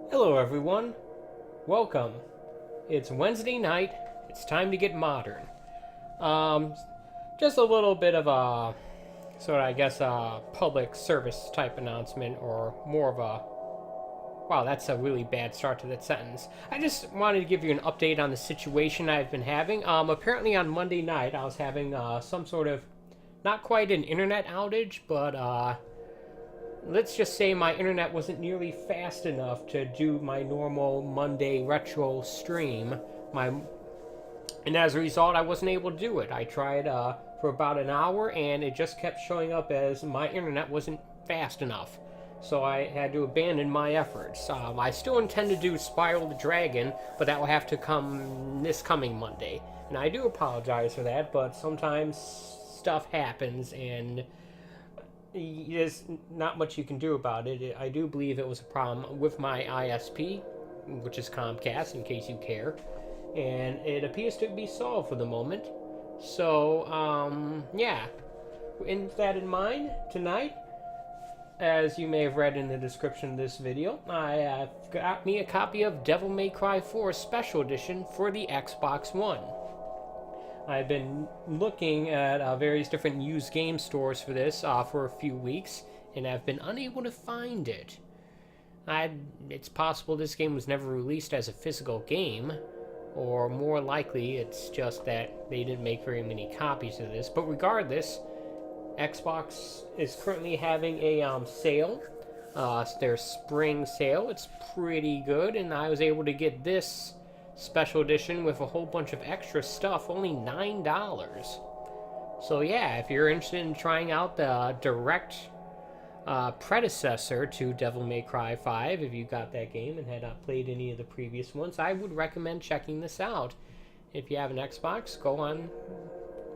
Hello, everyone. Welcome. It's Wednesday night. It's time to get modern. Um, just a little bit of a sort of, I guess, a public service type announcement, or more of a. Wow, that's a really bad start to that sentence. I just wanted to give you an update on the situation I've been having. Apparently on Monday night, I was having some sort of, not quite an internet outage, but let's just say my internet wasn't nearly fast enough to do my normal Monday retro stream. My and as a result, I wasn't able to do it. I tried for about an hour, and it just kept showing up as my internet wasn't fast enough. So I had to abandon my efforts. I still intend to do Spiral the Dragon, but that will have to come this coming Monday. And I do apologize for that, but sometimes stuff happens, and there's not much you can do about it. I do believe it was a problem with my ISP, which is Comcast, in case you care, and it appears to be solved for the moment. So, yeah. In that in mind, tonight, as you may have read in the description of this video, I got me a copy of Devil May Cry 4 Special Edition for the Xbox One. I've been looking at various different used game stores for this for a few weeks, and I've been unable to find it. It's possible this game was never released as a physical game, or more likely, it's just that they didn't make very many copies of this. But regardless, Xbox is currently having a sale. It's their spring sale. It's pretty good, and I was able to get this special edition with a whole bunch of extra stuff, only $9. So yeah, if you're interested in trying out the direct predecessor to Devil May Cry 5, if you got that game and had not played any of the previous ones, I would recommend checking this out. If you have an Xbox, go on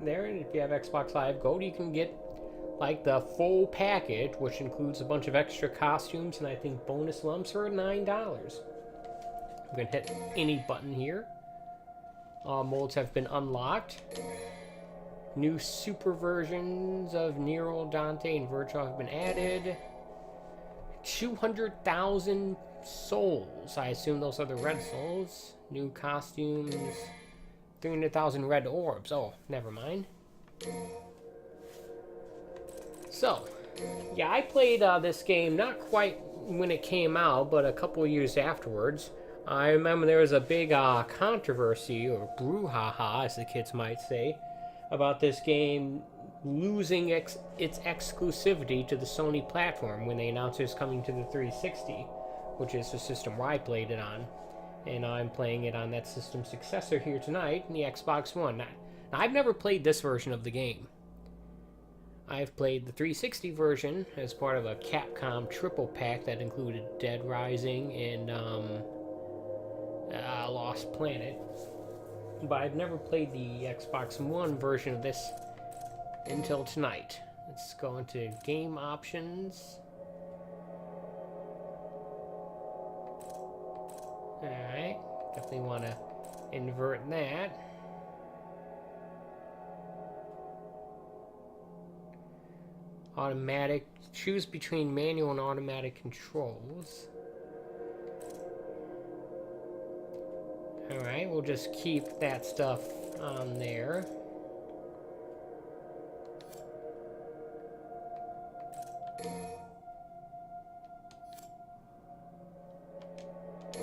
there, and if you have Xbox Live Gold, you can get like the full package, which includes a bunch of extra costumes and I think bonus lumps for $9. I'm going to hit any button here. All molds have been unlocked. New super versions of Nero, Dante, and Virgil have been added. 200,000 souls. I assume those are the red souls. New costumes. 300,000 red orbs. Oh, never mind. So, yeah, I played this game not quite when it came out, but a couple years afterwards. I remember there was a big controversy, or brouhaha, as the kids might say, about this game losing its exclusivity to the Sony platform when they announced it was coming to the 360, which is the system where I played it on. And I'm playing it on that system's successor here tonight, the Xbox One. Now, I've never played this version of the game. I've played the 360 version as part of a Capcom triple pack that included Dead Rising and Lost Planet, but I've never played the Xbox One version of this until tonight. Let's go into game options. Alright, definitely want to invert that. Automatic, choose between manual and automatic controls. Alright, we'll just keep that stuff on there.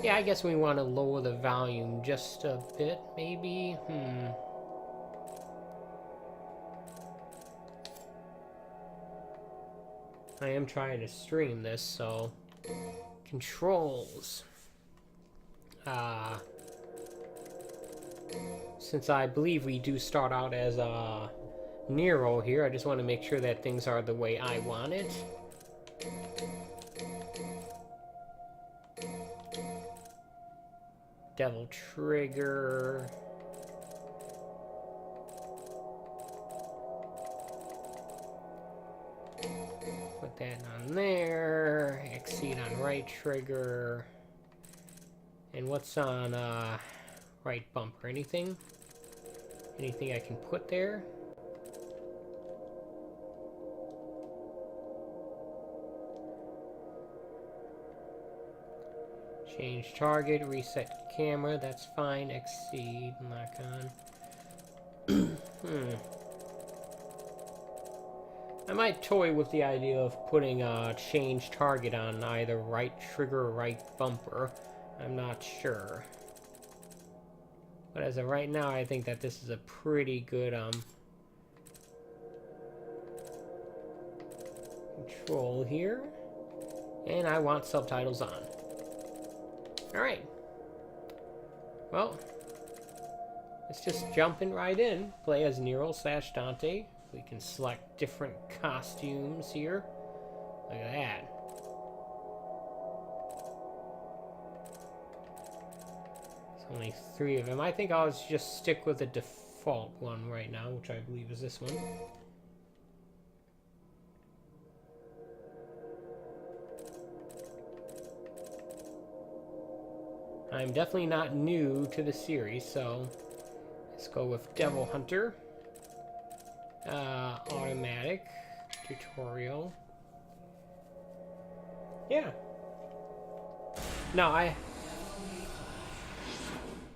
Yeah, I guess we want to lower the volume just a bit, maybe. I am trying to stream this, so... Controls. Since I believe we do start out as Nero here, I just want to make sure that things are the way I want it. Devil Trigger. Put that on there. Exceed on right trigger. And what's on right bumper? Anything? Anything I can put there? Change target, reset camera, that's fine. Exceed, lock on. I might toy with the idea of putting a change target on either right trigger or right bumper. I'm not sure. But as of right now, I think that this is a pretty good control here. And I want subtitles on. Alright. Well, let's just jumping right in. Play as Nero / Dante. We can select different costumes here. Look at that. There's only 3 of them. I think I'll just stick with the default one right now, which I believe is this one. I'm definitely not new to the series, so let's go with Devil Hunter. Automatic. Tutorial. Yeah. Now, I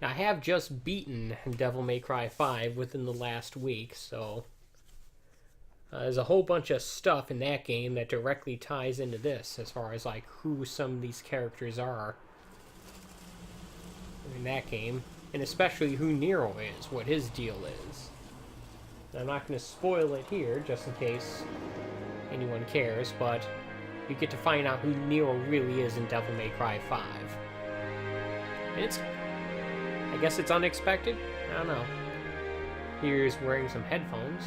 have just beaten Devil May Cry 5 within the last week, so there's a whole bunch of stuff in that game that directly ties into this, as far as like who some of these characters are in that game, and especially who Nero is, what his deal is. And I'm not going to spoil it here, just in case anyone cares, but you get to find out who Nero really is in Devil May Cry 5. And I guess it's unexpected? I don't know. Here's wearing some headphones.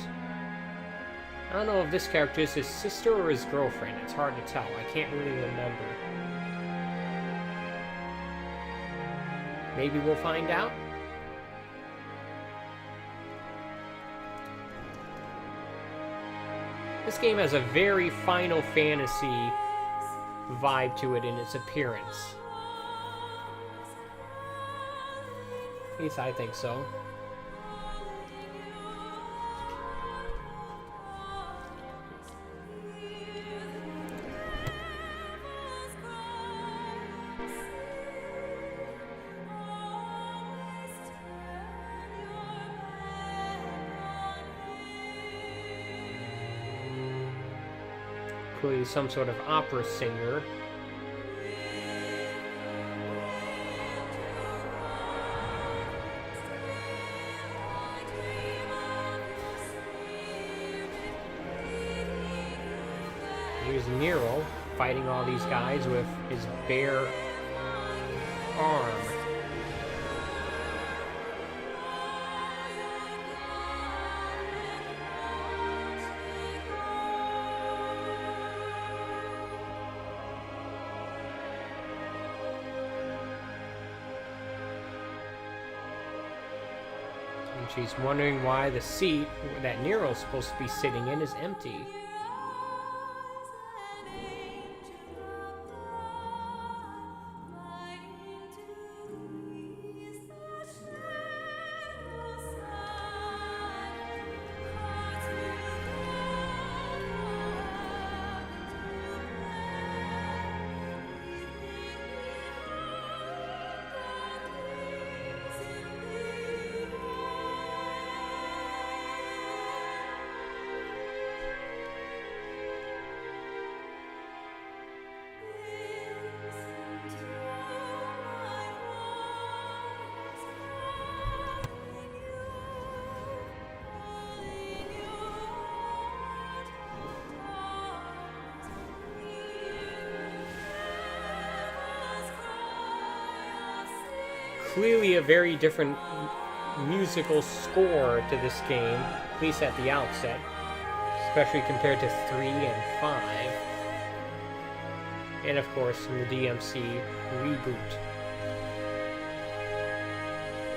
I don't know if this character is his sister or his girlfriend. It's hard to tell. I can't really remember. Maybe we'll find out. This game has a very Final Fantasy vibe to it in its appearance. At least I think so. Clearly some sort of opera singer. Here's Nero fighting all these guys with his bare arm. And she's wondering why the seat that Nero's supposed to be sitting in is empty. Clearly a very different musical score to this game, at least at the outset, especially compared to 3 and 5. And of course, in the DMC reboot.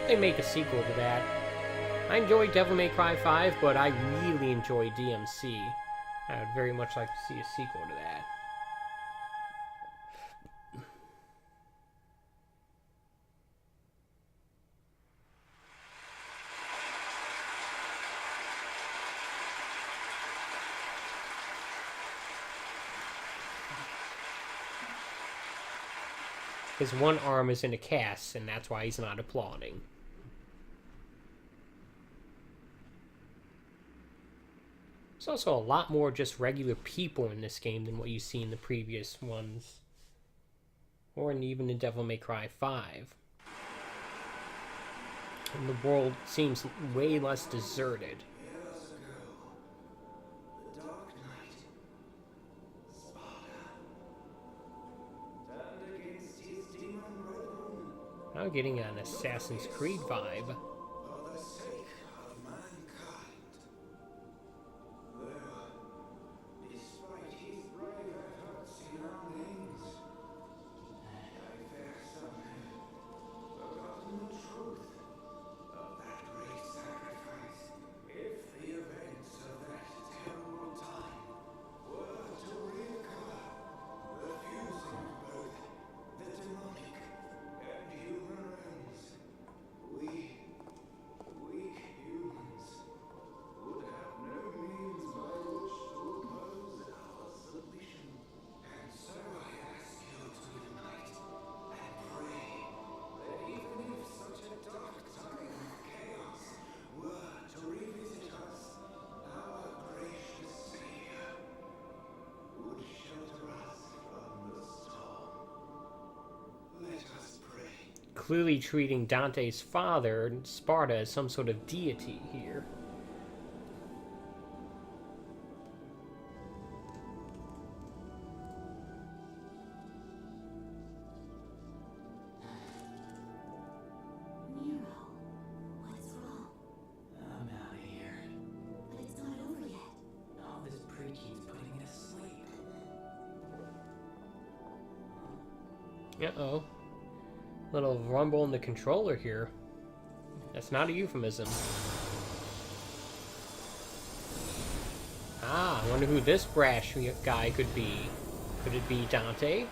They make a sequel to that. I enjoyed Devil May Cry 5, but I really enjoy DMC. I would very much like to see a sequel to that. his one arm is in a cast, and that's why he's not applauding. There's also a lot more just regular people in this game than what you see in the previous ones. Or even in Devil May Cry 5. And the world seems way less deserted. I'm getting an Assassin's Creed vibe. Clearly treating Dante's father, Sparda, as some sort of deity here. Nero, what's wrong? I'm out of here. But it's not over yet. All this preaching's putting me to sleep. Uh-oh. Little rumble in the controller here. That's not a euphemism. Ah, I wonder who this brash guy could be. Could it be Dante?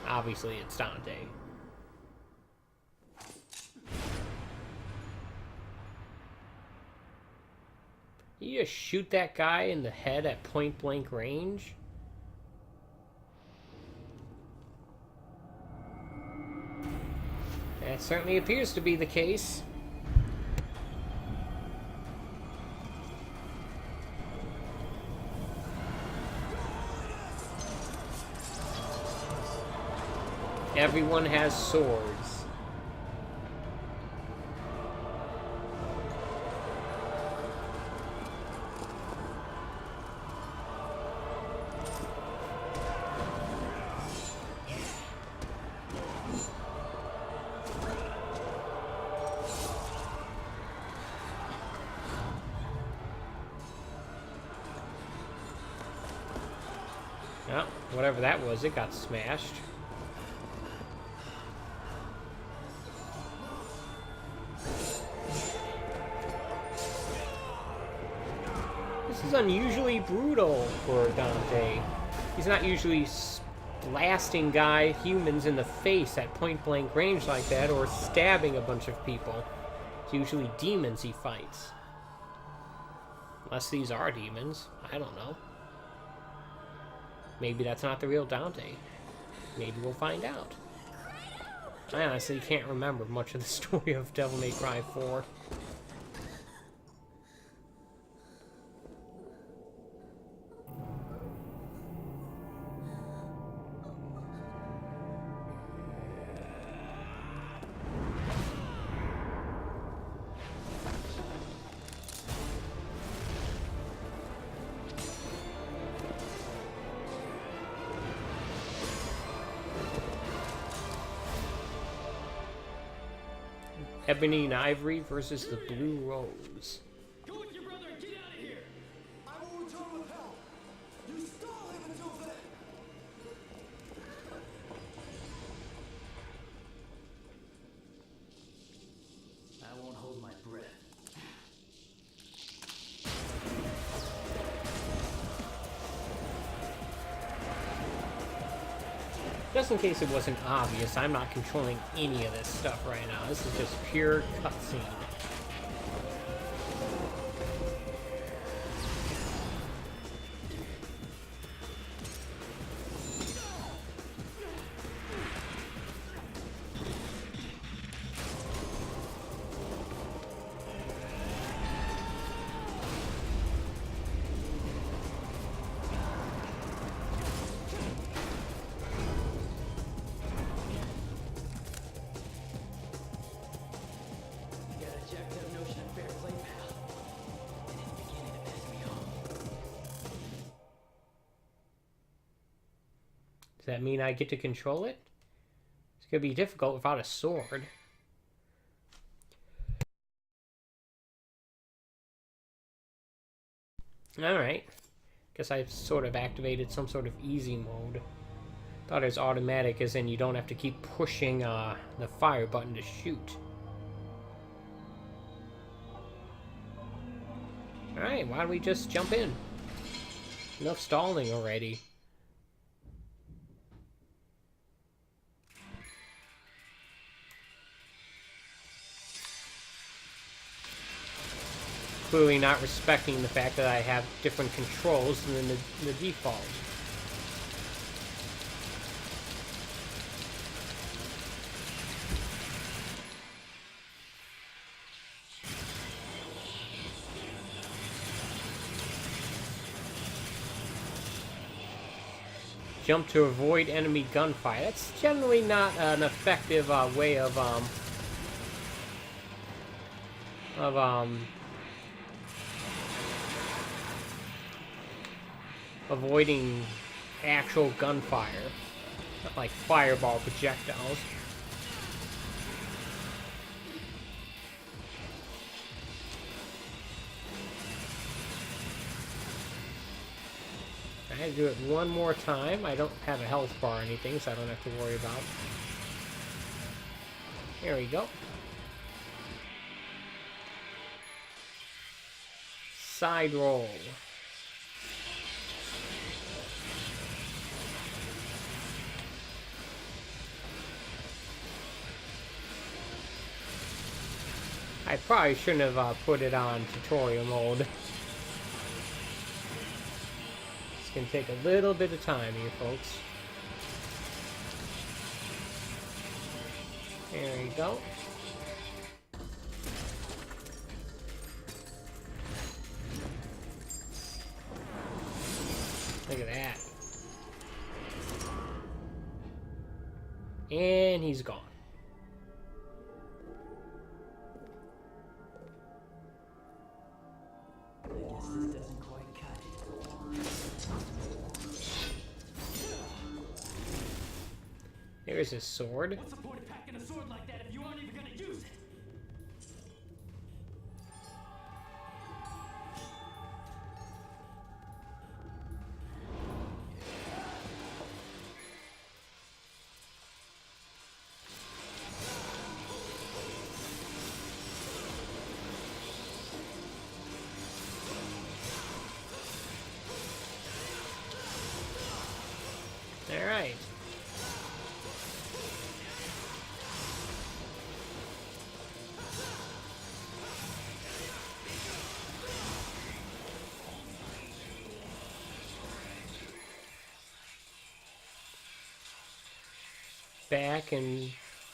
Obviously, it's Dante. You just shoot that guy in the head at point-blank range? That certainly appears to be the case. Everyone has swords. Well, whatever that was, it got smashed. This is unusually brutal for Dante. He's not usually blasting humans in the face at point-blank range like that, or stabbing a bunch of people. It's usually demons he fights. Unless these are demons. I don't know. Maybe that's not the real Dante. Maybe we'll find out. I honestly can't remember much of the story of Devil May Cry 4. Ebony and Ivory versus the Blue Rose. Go with your brother and get out of here! I will return with help. You stole him until then. I won't hold my breath. Just in case it wasn't obvious, I'm not controlling any of this stuff right now. This is just pure cutscene. Does that mean I get to control it? It's gonna be difficult without a sword. Alright. Guess I've sort of activated some sort of easy mode. Thought it was automatic, as in you don't have to keep pushing the fire button to shoot. Alright, why don't we just jump in? Enough stalling already. Clearly not respecting the fact that I have different controls than the default. Jump to avoid enemy gunfire. That's generally not an effective way of avoiding actual gunfire, not like fireball projectiles. I had to do it one more time. I don't have a health bar or anything, so I don't have to worry about. There we go. Side roll. I probably shouldn't have put it on tutorial mode. It's gonna take a little bit of time here, folks. There we go. Look at that. And he's gone. I guess this doesn't quite cut it. There's his sword. What's the point of packing a sword like that if you aren't even gonna use it? All right. Back and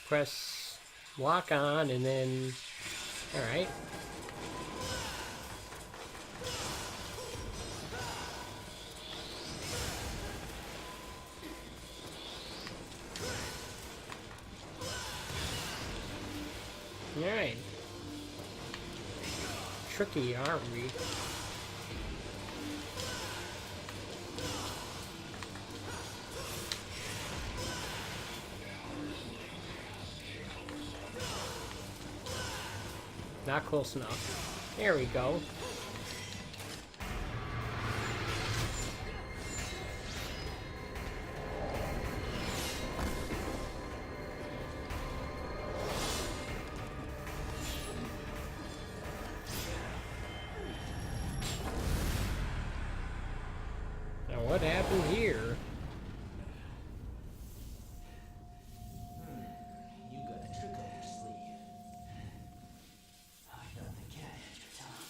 press lock on, and then, all right. All right. Tricky, aren't we? Not close enough. There we go. Now what happened here? You got a trick up your sleeve. I got the cat at your tongue.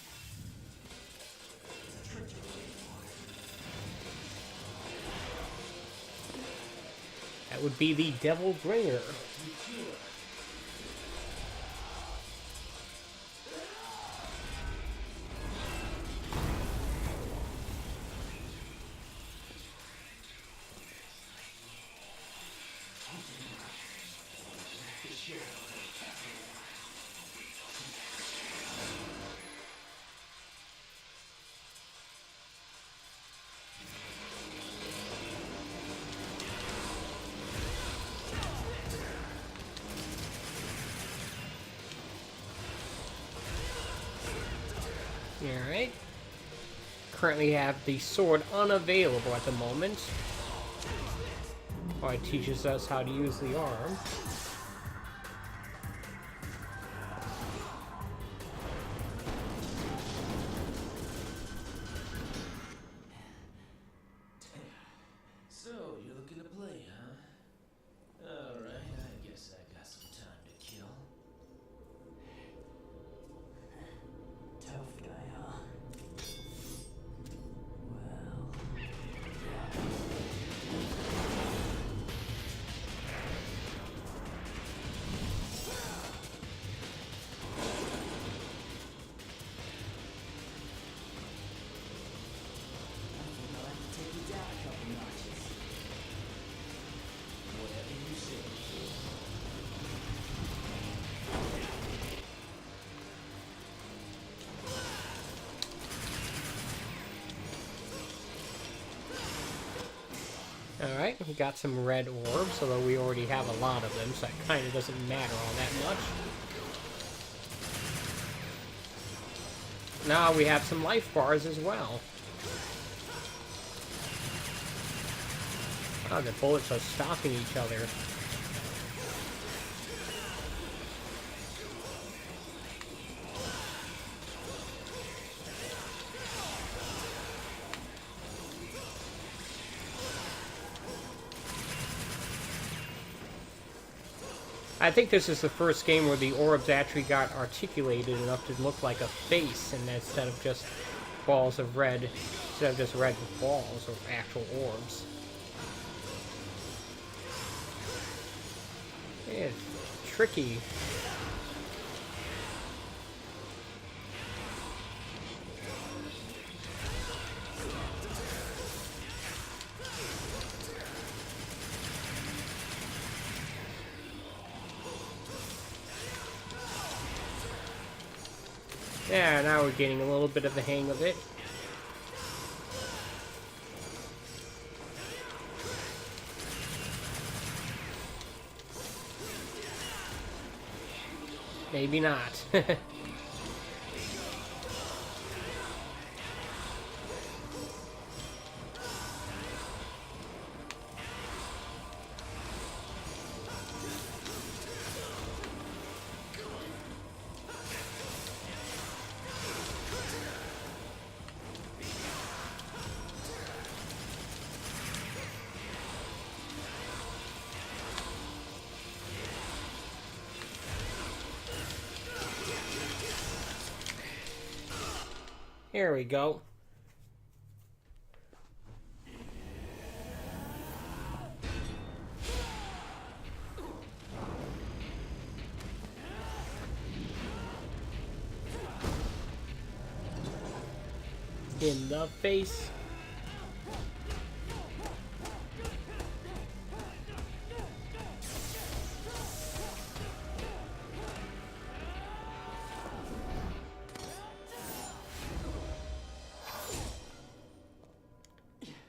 It's a trick you're waiting for. That would be the Devil Bringer. Alright. Currently have the sword unavailable at the moment. Oh, it teaches us how to use the arm. So, you're looking to play, huh? Alright, I guess I got some time to kill. Tough guy, huh? I think I'll have to take you down a couple notches. Whatever you say. Alright, we got some red orbs, although we already have a lot of them, so it kind of doesn't matter all that much. Now we have some life bars as well. Oh, the bullets are stopping each other. I think this is the first game where the orbs actually got articulated enough to look like a face, and instead of just balls of red, instead of just red balls or actual orbs. It's tricky. Yeah, now we're getting a little bit of the hang of it. Maybe not. Here we go. In the face.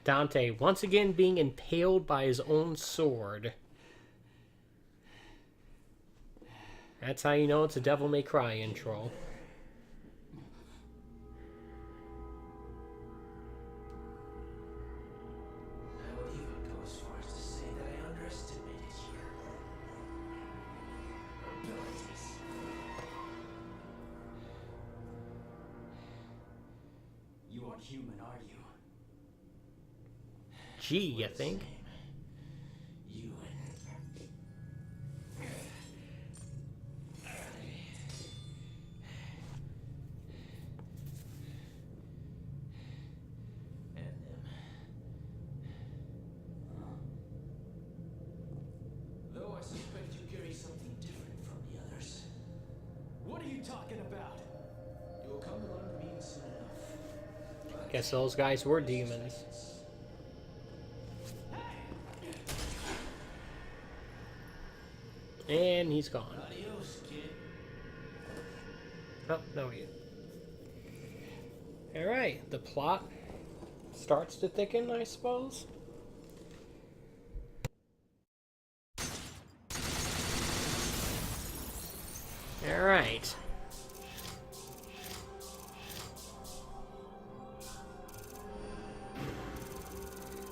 Dante once again being impaled by his own sword. That's how you know it's a Devil May Cry intro. I would even go as far as to say that I underestimated your abilities. You aren't human, are you? G, I think. You and them. Though I suspect you carry something different from the others. What are you talking about? You'll come to learn the meaning soon enough. Guess those guys were demons. And he's gone. Adios, kid. Oh, no, he. Alright, the plot starts to thicken, I suppose. Alright.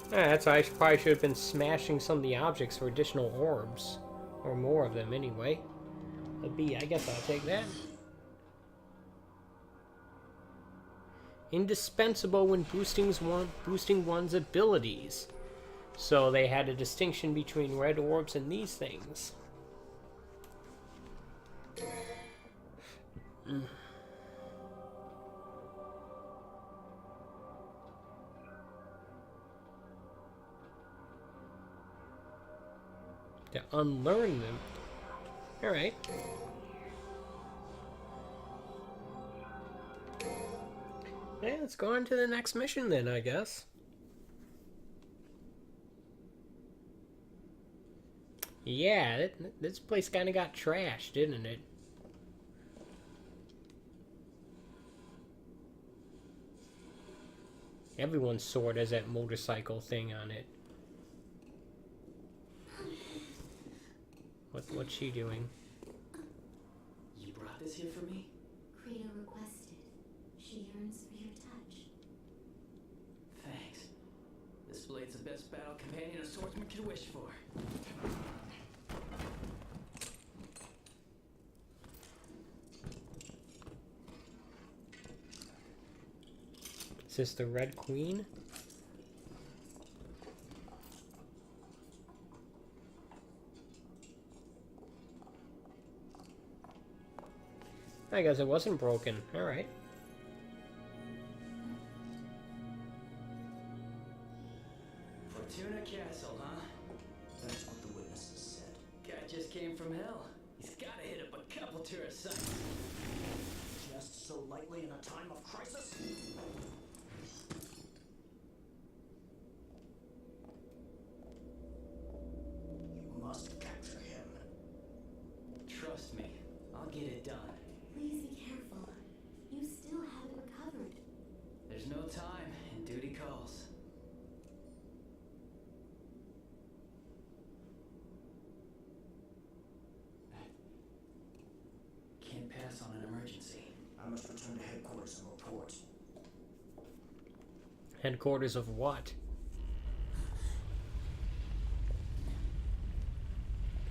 That's why I probably should have been smashing some of the objects for additional orbs. Or more of them, anyway. A B, I guess I'll take that. Indispensable when boosting one's abilities. So they had a distinction between red orbs and these things. To unlearn them. Alright. Yeah, let's go on to the next mission then, I guess. Yeah, this place kind of got trashed, didn't it? Everyone's sword has that motorcycle thing on it. What's she doing? You brought this here for me? Credo requested. She yearns for your touch. Thanks. This blade's the best battle companion a swordsman could wish for. Is this the Red Queen? I guess it wasn't broken. Alright. Fortuna Castle, huh? That's what the witnesses said. Guy just came from hell. He's gotta hit up a couple tourist sites. Just so lightly in a time of crisis? You must capture him. Trust me, I'll get it done. Please be careful. You still haven't recovered. There's no time, and duty calls. Can't pass on an emergency. I must return to headquarters and report. Headquarters of what?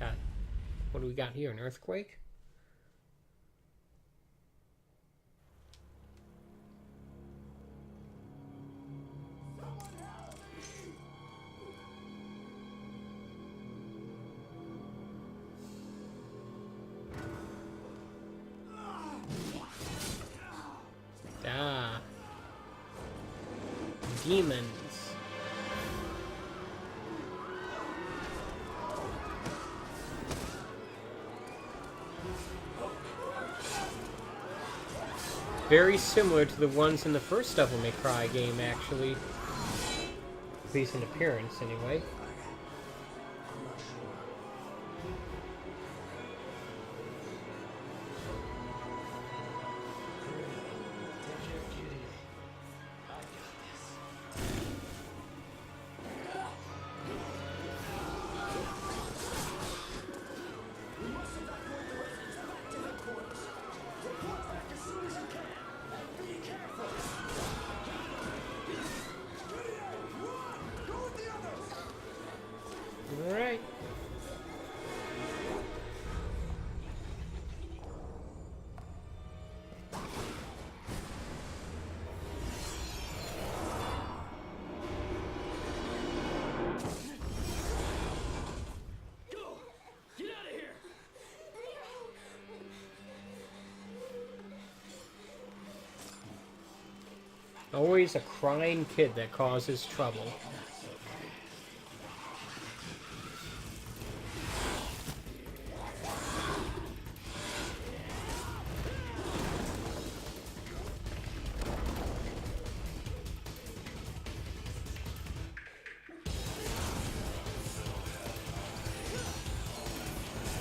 God. What do we got here? An earthquake? Ah. Demons. Very similar to the ones in the first Devil May Cry game, actually. At least in appearance, anyway. I'm not sure. Take care, cutie. I got this. We must evacuate the residents back to headquarters. Report back as soon as you can. And be careful. Run! Go with the others! Alright. Go! Get out of here! Always a crying kid that causes trouble.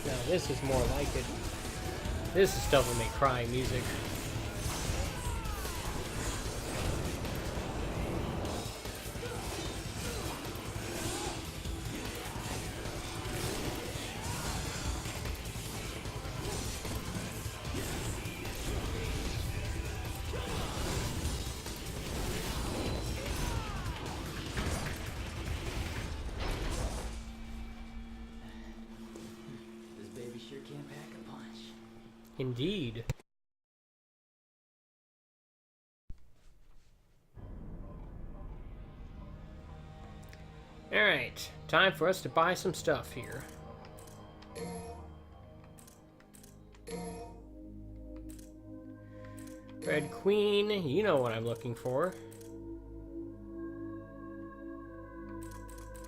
Now this is more like it. This is Devil May Cry music. Indeed. Alright, time for us to buy some stuff here. Red Queen, you know what I'm looking for.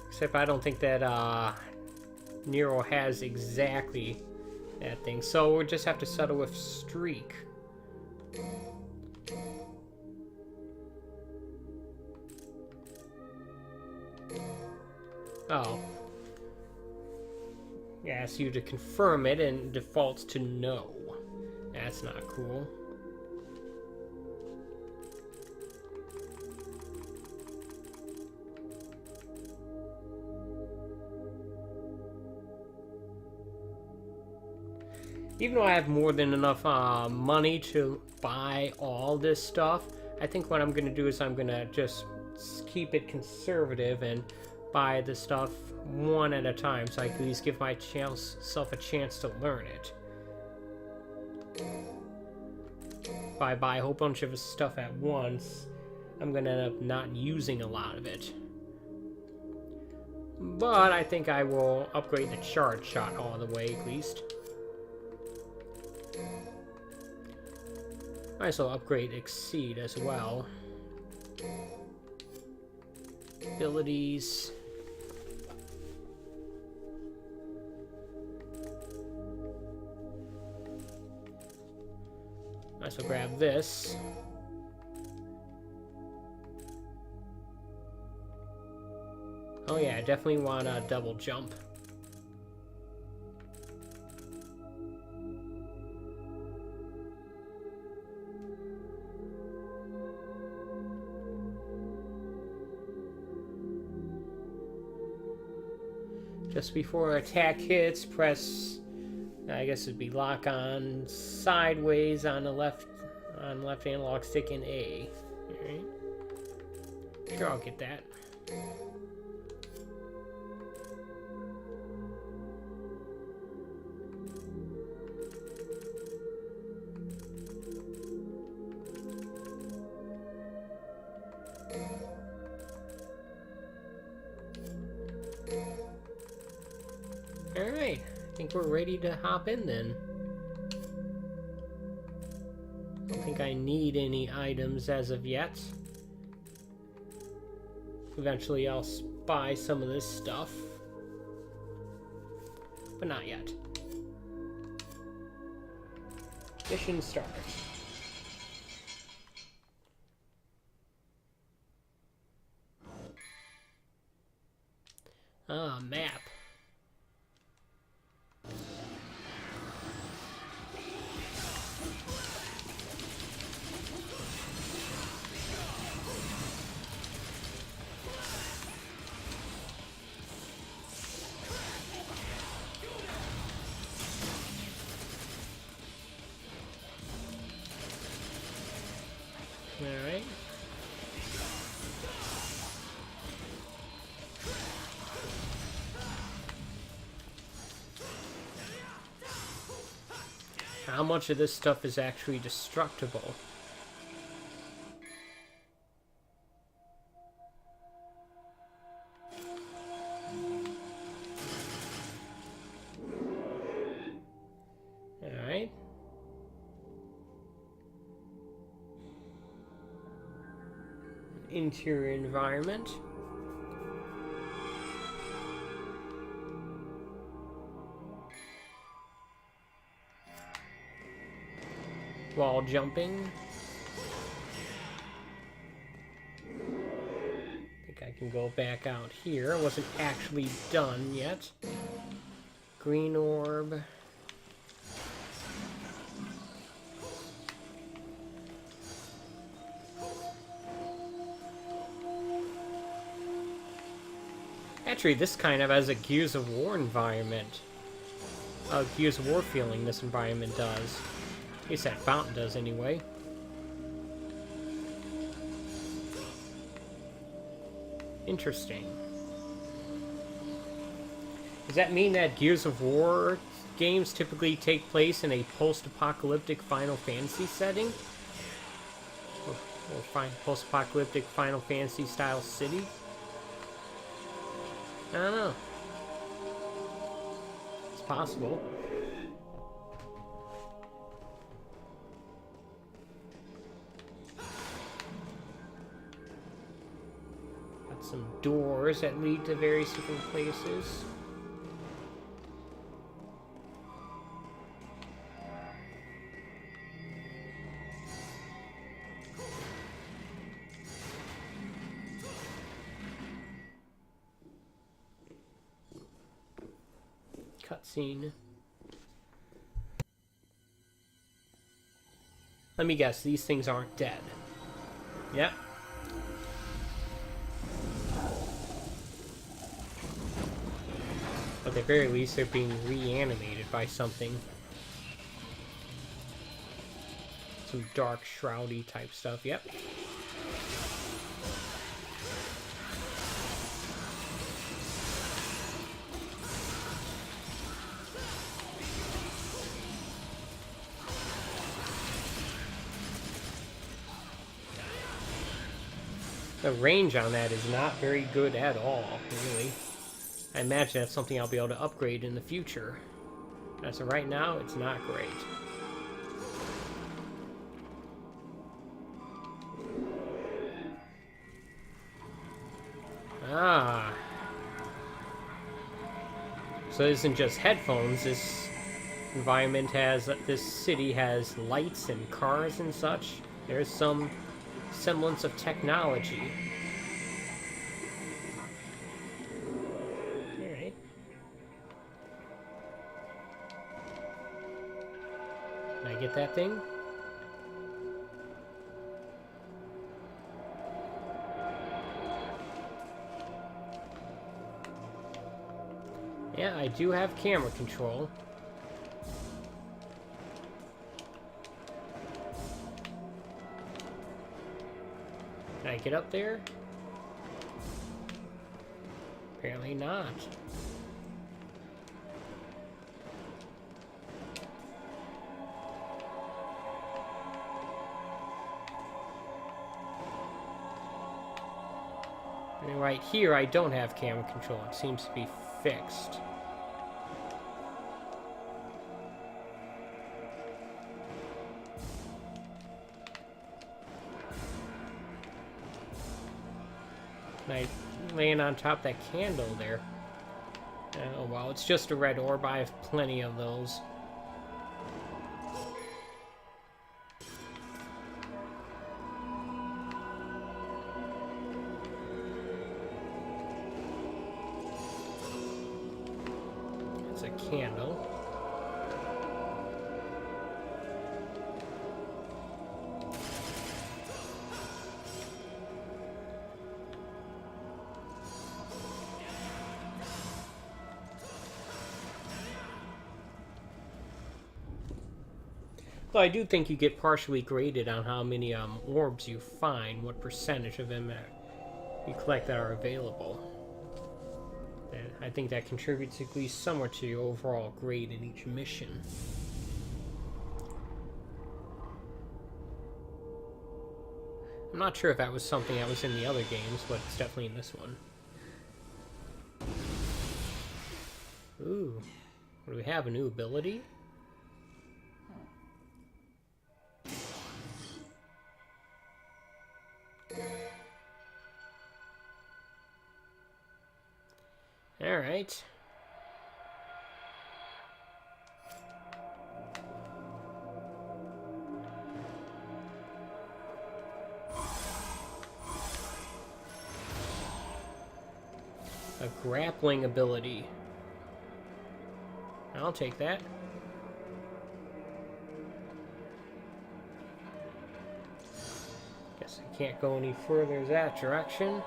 Except I don't think that Nero has exactly that thing. So we'll just have to settle with Streak. Oh. It asks you to confirm it and defaults to no. That's not cool. Even though I have more than enough money to buy all this stuff, I think what I'm going to do is I'm going to just keep it conservative and buy the stuff one at a time so I can at least give myself a chance to learn it. If I buy a whole bunch of stuff at once, I'm going to end up not using a lot of it. But I think I will upgrade the charge shot all the way at least. I also upgrade Exceed as well. Abilities. I also grab this. Oh yeah, I definitely want a double jump. Just before attack hits, press, I guess it'd be lock on sideways on the left analog stick in A. Alright. Sure, I'll get that. Alright, I think we're ready to hop in then. I don't think I need any items as of yet. Eventually I'll buy some of this stuff. But not yet. Mission start. Ah, map. Alright. How much of this stuff is actually destructible? Alright. Interior environment. Wall jumping. I think I can go back out here. It wasn't actually done yet. Green orb. Actually, this kind of has a Gears of War environment. A Gears of War feeling this environment does. At least that fountain does anyway. Interesting. Does that mean that Gears of War games typically take place in a post-apocalyptic Final Fantasy setting. Or post-apocalyptic Final Fantasy style city. I don't know. It's possible. Got some doors that lead to various different places. Cutscene. Let me guess, these things aren't dead. Yep. At the very least, they're being reanimated by something. Some dark, shroudy type stuff, yep. The range on that is not very good at all, really. I imagine that's something I'll be able to upgrade in the future. As of right now, it's not great. Ah. So this isn't just headphones, this environment has, this city has lights and cars and such. There's some semblance of technology. Alright. Can I get that thing? Yeah, I do have camera control. Can I get up there? Apparently not. And right here, I don't have camera control. It seems to be fixed. Like laying on top of that candle there. Oh well, it's just a red orb. I have plenty of those. It's a candle. Though I do think you get partially graded on how many orbs you find, what percentage of them you collect that are available. And I think that contributes at least somewhat to your overall grade in each mission. I'm not sure if that was something that was in the other games, but it's definitely in this one. Ooh. What do we have? A new ability? Alright. A grappling ability. I'll take that. Guess I can't go any further that direction.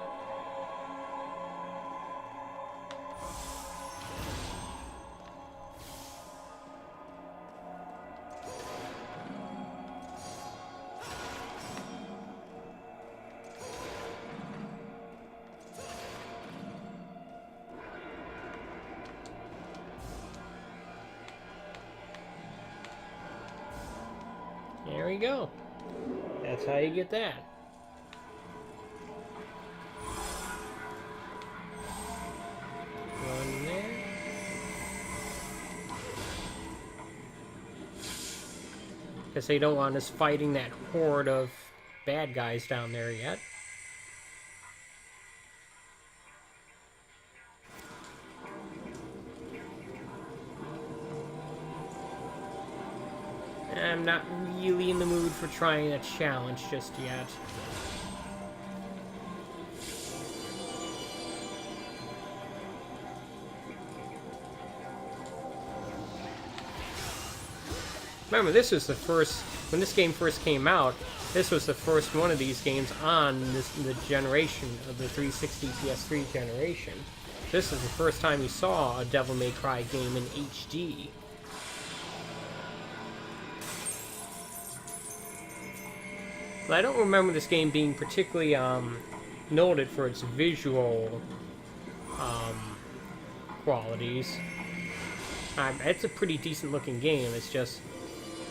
you go. That's how you get that. One there. Guess they don't want us fighting that horde of bad guys down there yet. I'm not really in the mood for trying a challenge just yet. Remember, this was the first, when this game first came out, this was the first one of these games on the generation of the 360 PS3 generation. This is the first time you saw a Devil May Cry game in HD. But I don't remember this game being particularly noted for its visual qualities. It's a pretty decent looking game. It's just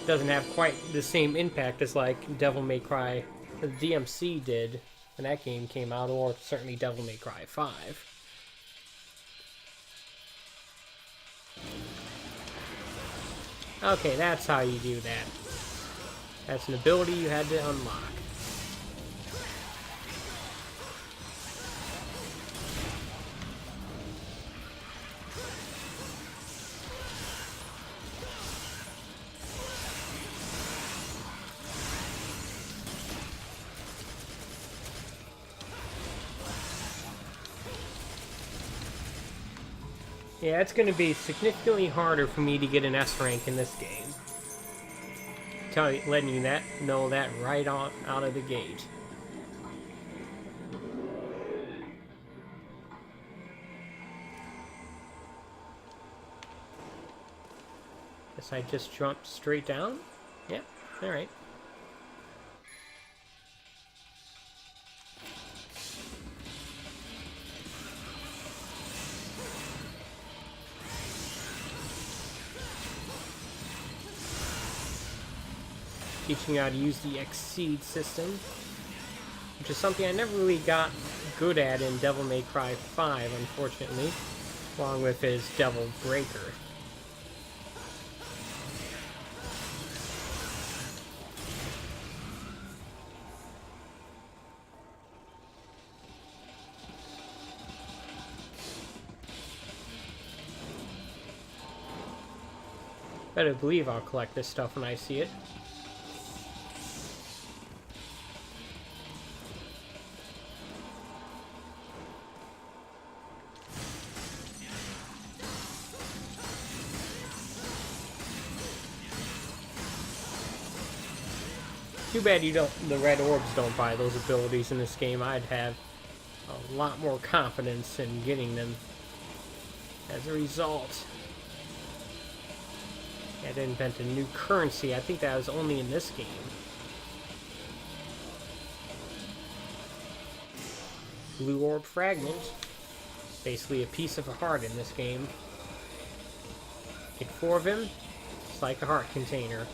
doesn't have quite the same impact as like Devil May Cry, the DMC did when that game came out, or certainly Devil May Cry 5. Okay, that's how you do that. That's an ability you had to unlock. Yeah, it's going to be significantly harder for me to get an S rank in this game. Letting you know that right on out of the gate. Guess I just jumped straight down? Yeah, alright. Teaching you how to use the Exceed system, which is something I never really got good at in Devil May Cry 5, unfortunately, along with his Devil Breaker. Better believe I'll collect this stuff when I see it. Too bad the red orbs don't buy those abilities in this game. I'd have a lot more confidence in getting them as a result. I had to invent a new currency. I think that was only in this game. Blue orb fragment. Basically a piece of a heart in this game. Get 4 of them. It's like a heart container.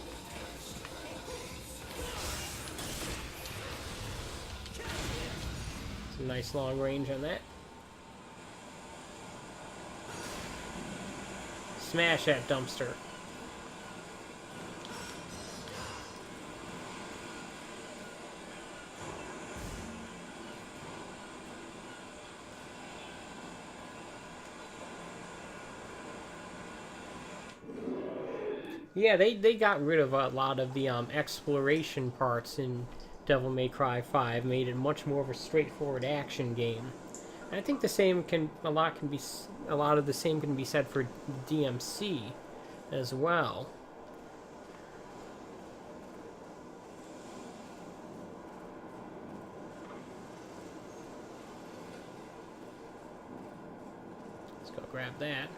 Some nice long range on that. Smash that dumpster. Yeah, they got rid of a lot of the exploration parts in Devil May Cry 5, made it much more of a straightforward action game. And I think the same a lot of the same can be said for DMC as well. Let's go grab that.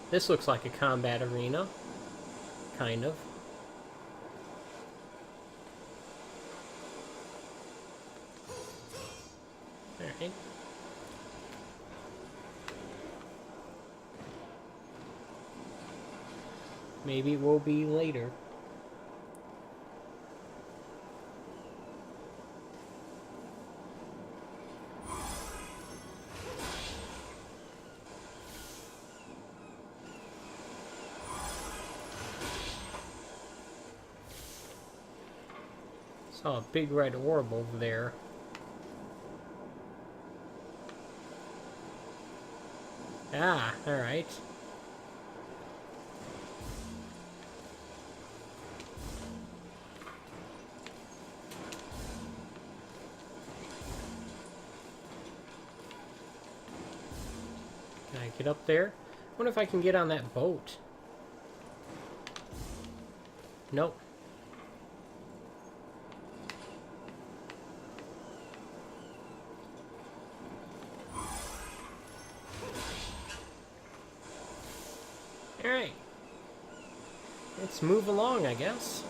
This looks like a combat arena. Kind of. Alright. Maybe it will be later. Saw a big red orb over there. Ah, alright. Can I get up there? I wonder if I can get on that boat. Nope. Alright. Let's move along, I guess.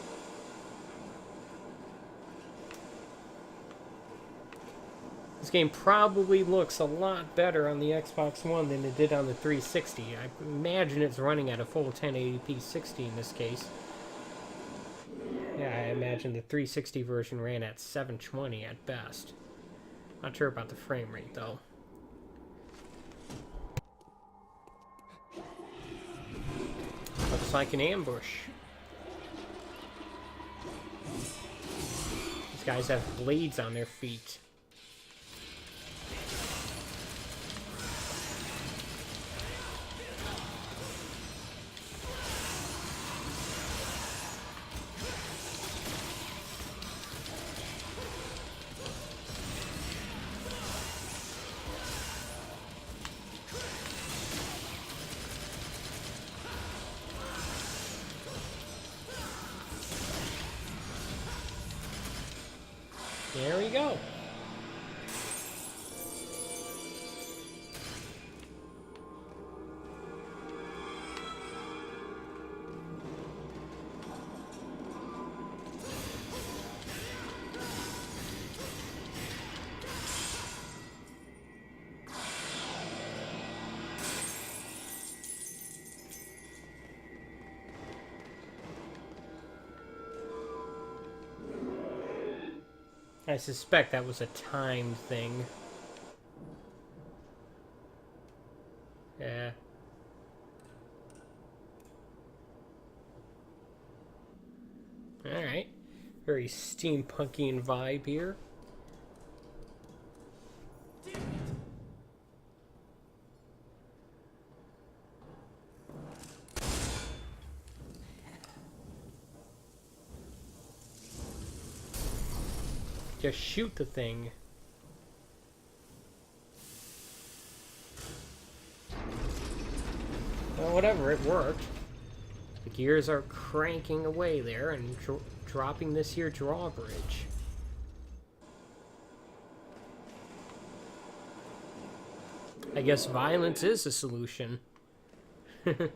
This game probably looks a lot better on the Xbox One than it did on the 360. I imagine it's running at a full 1080p 60 in this case. Yeah, I imagine the 360 version ran at 720 at best. Not sure about the frame rate, though. Looks like an ambush. These guys have blades on their feet. There we go. I suspect that was a time thing. Yeah. Alright. Very steampunky vibe here. Just shoot the thing. Well, whatever, it worked. The gears are cranking away there and dropping this here drawbridge. I guess violence is a solution. But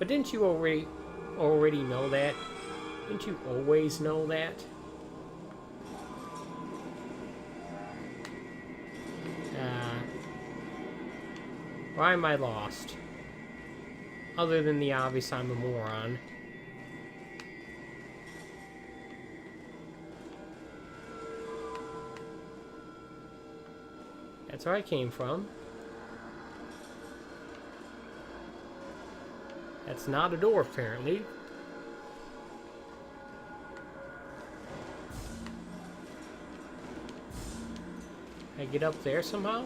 didn't you already know that? Didn't you always know that? Why am I lost? Other than the obvious I'm a moron. That's where I came from. That's not a door, apparently. Can I get up there somehow?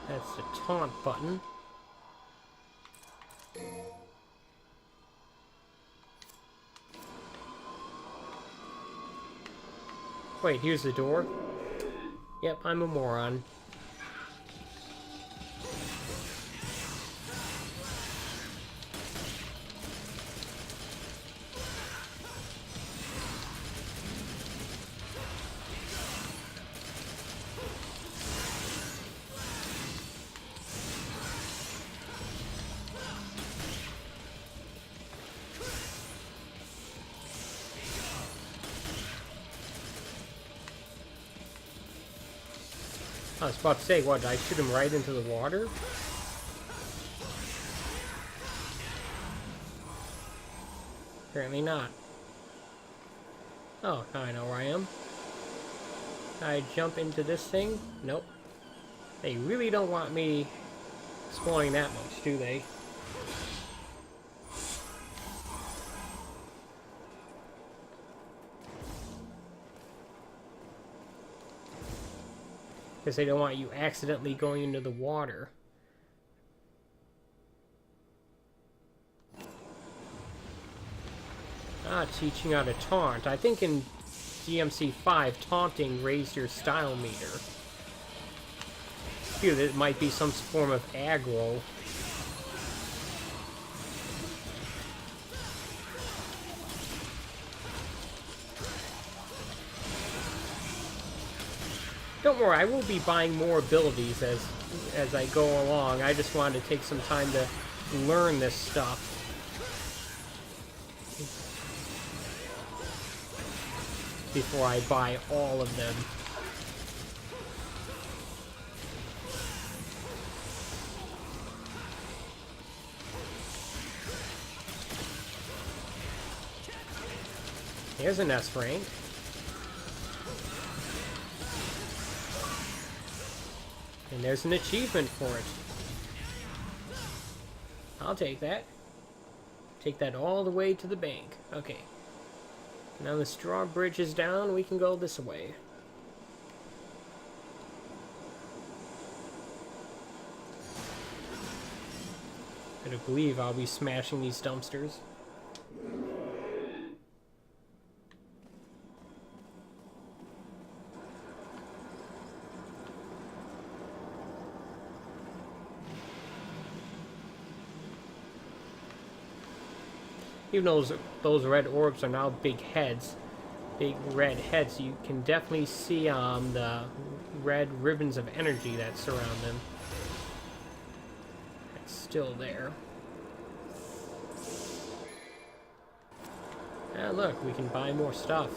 That's the taunt button. Wait, here's the door. Yep, I'm a moron. I was about to say, what, did I shoot him right into the water? Apparently not. Oh, now I know where I am. I jump into this thing? Nope. They really don't want me exploring that much, do they? Because they don't want you accidentally going into the water. Ah, teaching how to taunt. I think in DMC 5, taunting raised your style meter. Here, it might be some form of aggro. Don't worry, I will be buying more abilities as I go along. I just wanted to take some time to learn this stuff. Before I buy all of them. Here's an S rank. And there's an achievement for it. I'll take that. Take that all the way to the bank. Okay. Now the straw bridge is down, we can go this way. I don't believe I'll be smashing these dumpsters. Even though those red orbs are now big heads, big red heads, you can definitely see the red ribbons of energy that surround them. It's still there. Ah, look, we can buy more stuff.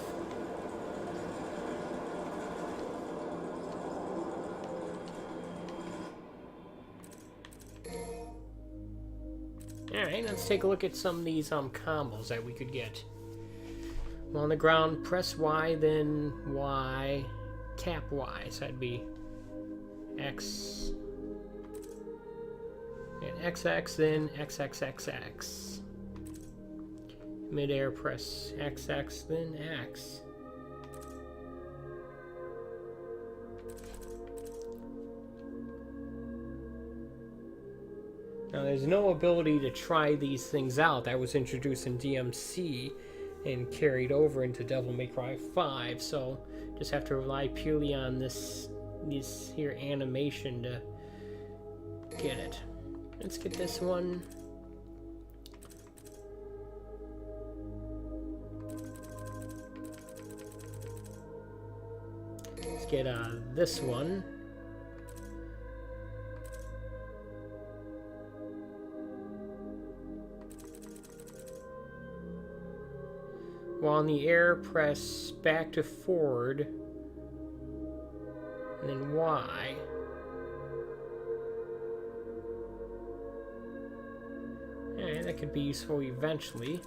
Alright, let's take a look at some of these combos that we could get. On the ground, press Y, then Y, tap Y. So that'd be X. And XX, then XXXX. Mid-air, press XX, then X. Now, there's no ability to try these things out. That was introduced in DMC and carried over into Devil May Cry 5, so just have to rely purely on this here animation to get it. Let's get this one. Let's get this one. While in the air, press back to forward, and then Y. Alright, that could be useful eventually.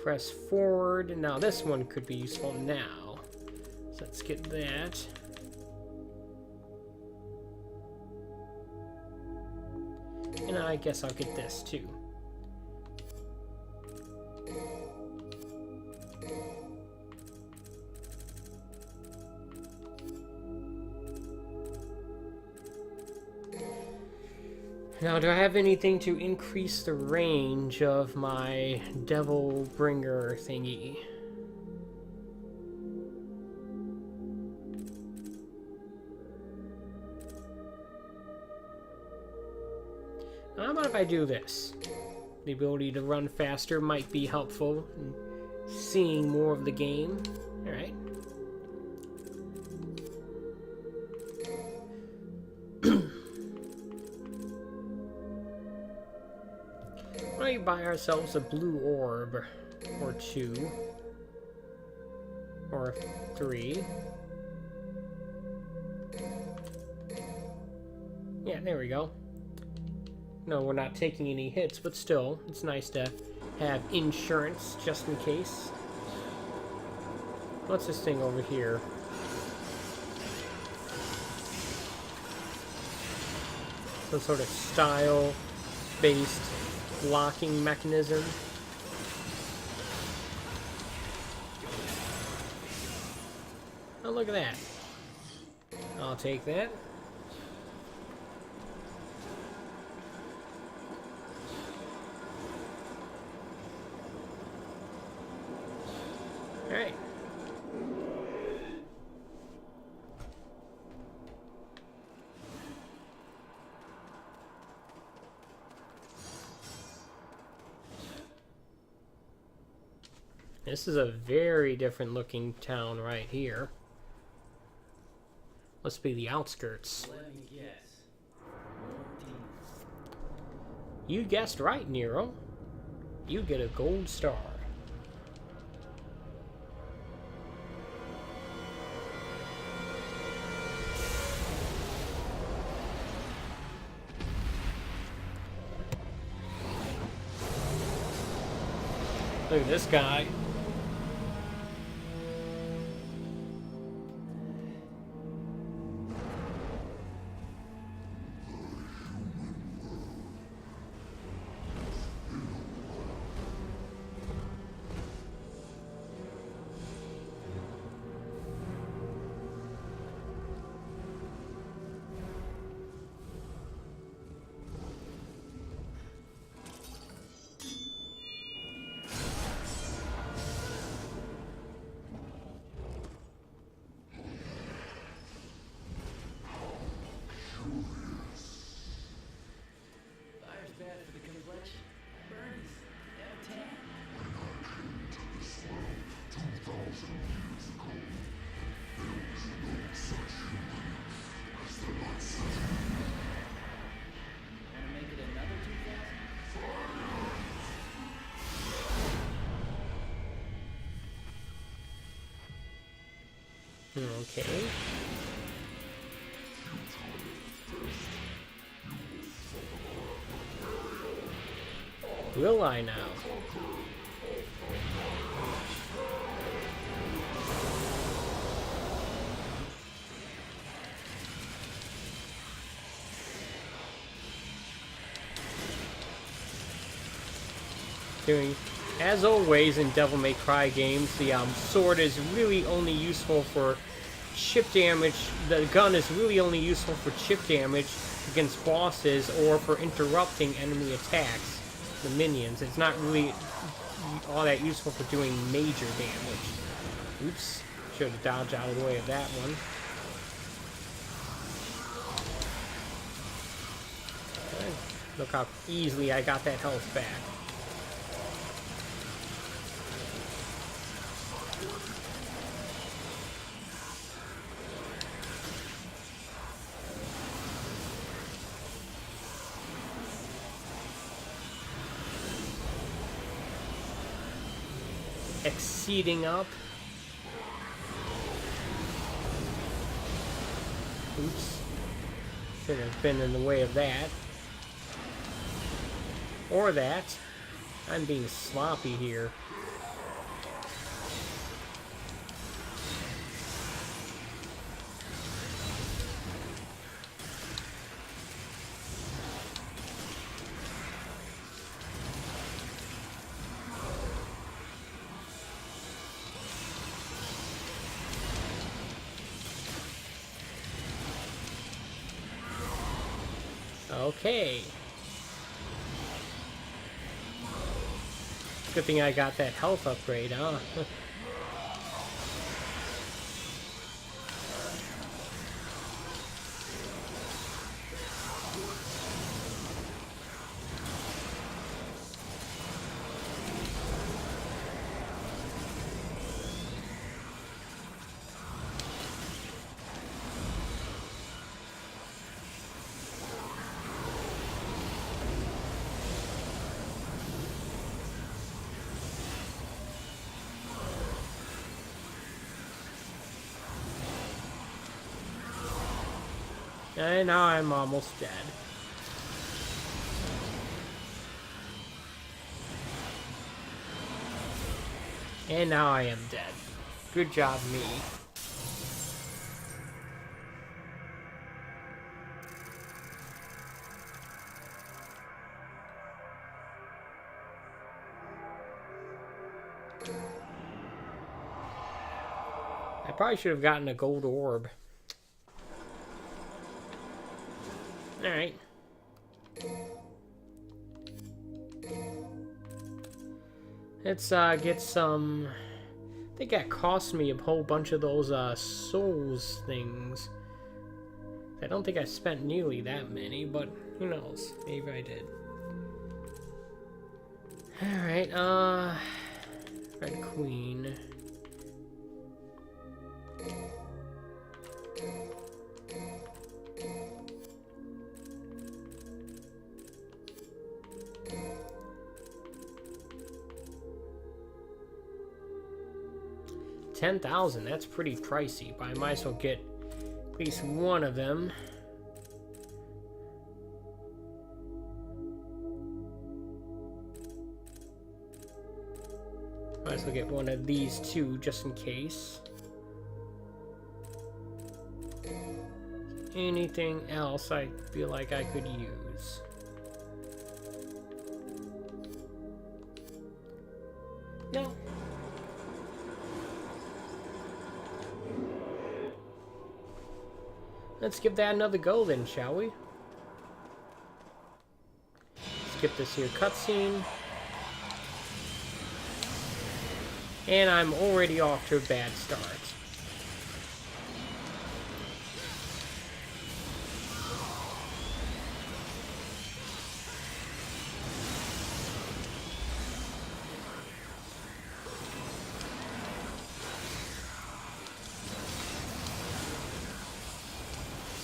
Press forward. Now this one could be useful now. So let's get that. And I guess I'll get this too. Now, do I have anything to increase the range of my Devil Bringer thingy? How about if I do this? The ability to run faster might be helpful in seeing more of the game. Alright. Why don't we buy ourselves a blue orb or two? Or 4, 3. Yeah, there we go. No, we're not taking any hits, but still, it's nice to have insurance just in case. What's this thing over here? Some sort of style-based locking mechanism. Oh, look at that. I'll take that. Alright. This is a very different looking town right here. Must be the outskirts. Let me guess. You guessed right, Nero. You get a gold star. Look at this guy. Fire's bad for the complexion. Burns. Never tan. Wanna make it another 2000? Okay. Will I now? Doing, as always in Devil May Cry games, the sword is really only useful for chip damage. The gun is really only useful for chip damage against bosses or for interrupting enemy attacks, the minions. It's not really all that useful for doing major damage. Oops, should have dodged out of the way of that one. Okay. Look how easily I got that health back. Exceeding up. Oops. Should have been in the way of that. Or that. I'm being sloppy here. Okay. Good thing I got that health upgrade, huh? And now I'm almost dead. And now I am dead. Good job, me. I probably should have gotten a gold orb. Alright. Let's get some... I think that cost me a whole bunch of those souls things. I don't think I spent nearly that many, but who knows? Maybe I did. Alright, Red Queen. $10,000, that's pretty pricey, but I might as well get at least one of them. Might as well get one of these too, just in case. Anything else I feel like I could use? No. Let's give that another go then, shall we? Skip this here cutscene. And I'm already off to a bad start.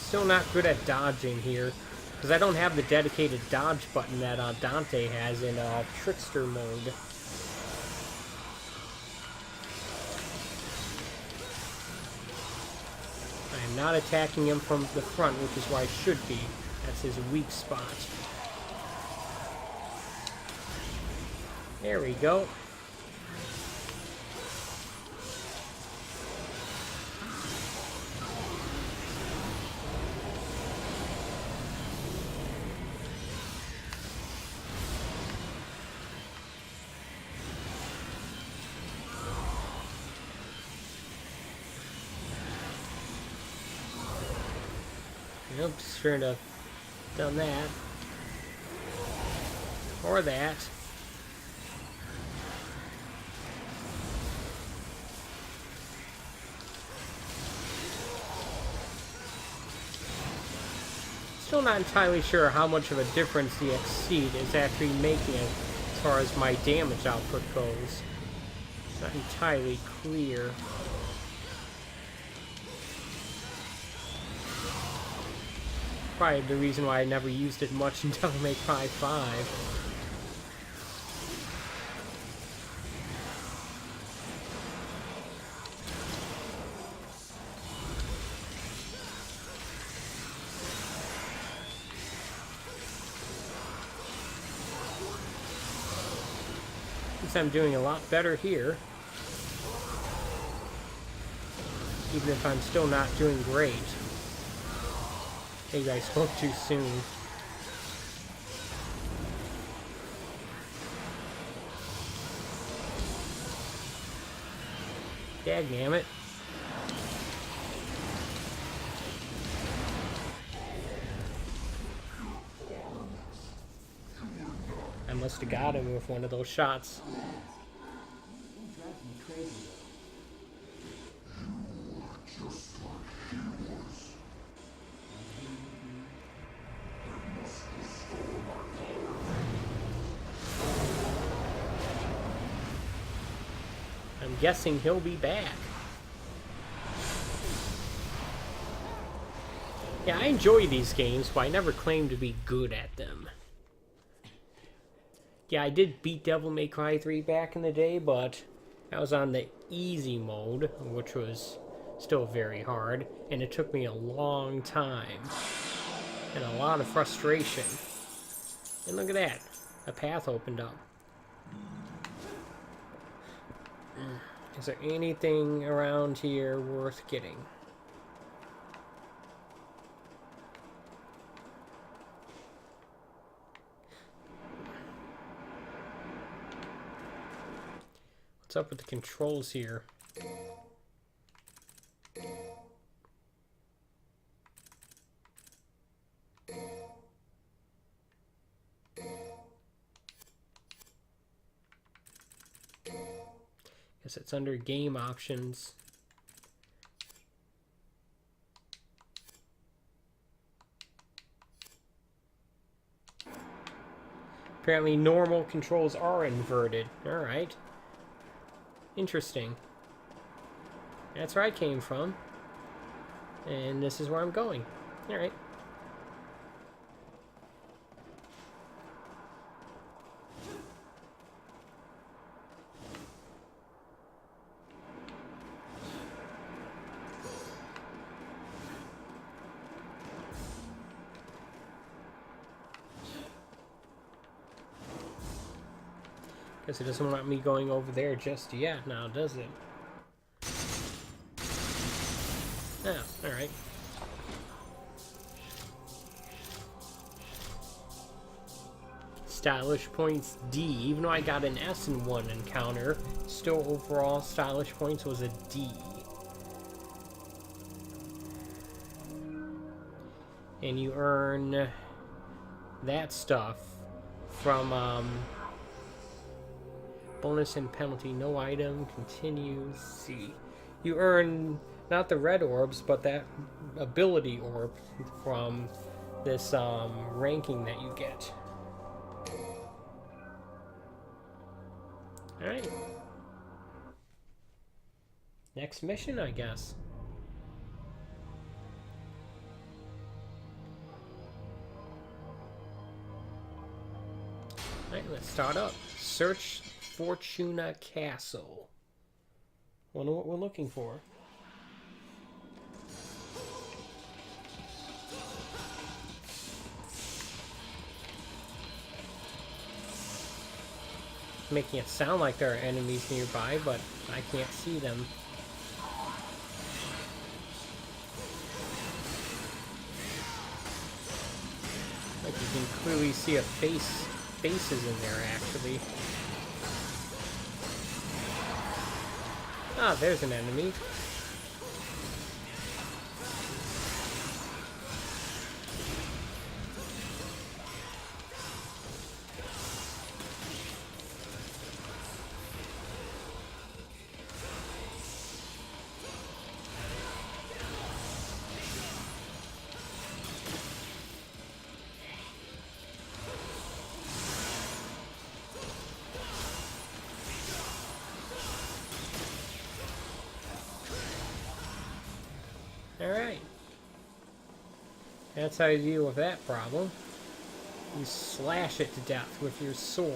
Still not good at dodging here, because I don't have the dedicated dodge button that Dante has in Trickster mode. I am not attacking him from the front, which is where I should be. That's his weak spot. There we go. Oops, sure enough, done that. Or that. Still not entirely sure how much of a difference the Exceed is actually making as far as my damage output goes. It's not entirely clear. Probably the reason why I never used it much until Devil May Cry 5. Since I'm doing a lot better here, even if I'm still not doing great. Maybe I spoke too soon. Dadnammit. I must have got him with one of those shots. I'm guessing he'll be back. Yeah, I enjoy these games, but I never claim to be good at them. Yeah, I did beat Devil May Cry 3 back in the day, but I was on the easy mode, which was still very hard, and it took me a long time. And a lot of frustration. And look at that. A path opened up. Is there anything around here worth getting? What's up with the controls here? Guess it's under game options. Apparently normal controls are inverted. Alright. Interesting. That's where I came from. And this is where I'm going. Alright. Guess it doesn't want me going over there just yet now, does it? Oh, alright. Stylish points D. Even though I got an S in one encounter, still overall stylish points was a D. And you earn that stuff from, bonus and penalty, no item, continues, C. You earn not the red orbs, but that ability orb from this ranking that you get. Alright. Next mission, I guess. Alright, let's start up. Search Fortuna Castle. Wonder what we're looking for. Making it sound like there are enemies nearby, but I can't see them. Like you can clearly see faces in there actually. Ah, there's an enemy. Alright. That's how you deal with that problem. You slash it to death with your sword.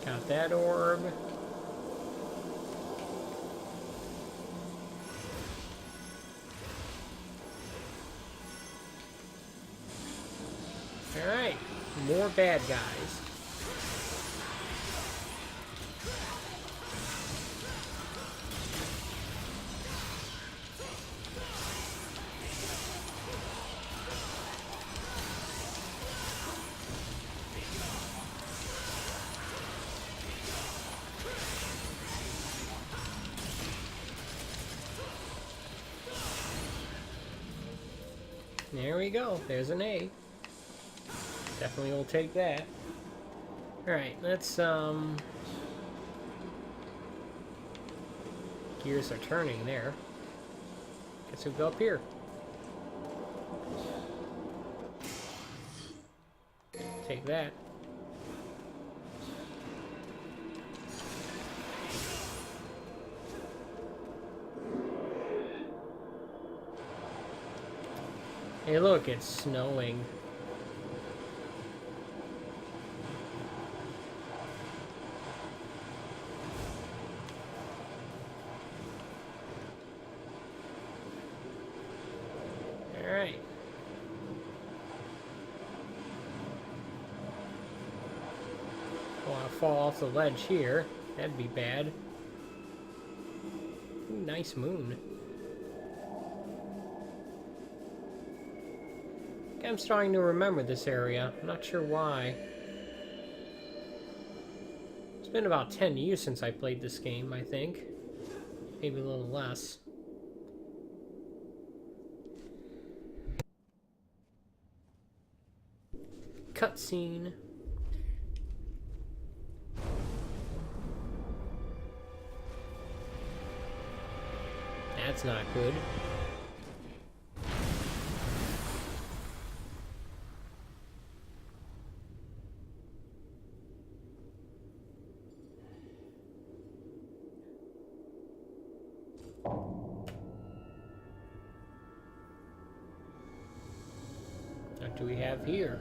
Got that orb. Alright, more bad guys. There we go. There's an A. Definitely will take that. Alright, let's, gears are turning there. Guess we'll go up here. Take that. Hey, look, it's snowing. Alright. Well, I'll fall off the ledge here. That'd be bad. Ooh, nice moon. I'm starting to remember this area. I'm not sure why. It's been about 10 years since I played this game, I think. Maybe a little less. Cutscene. That's not good. What do we have here?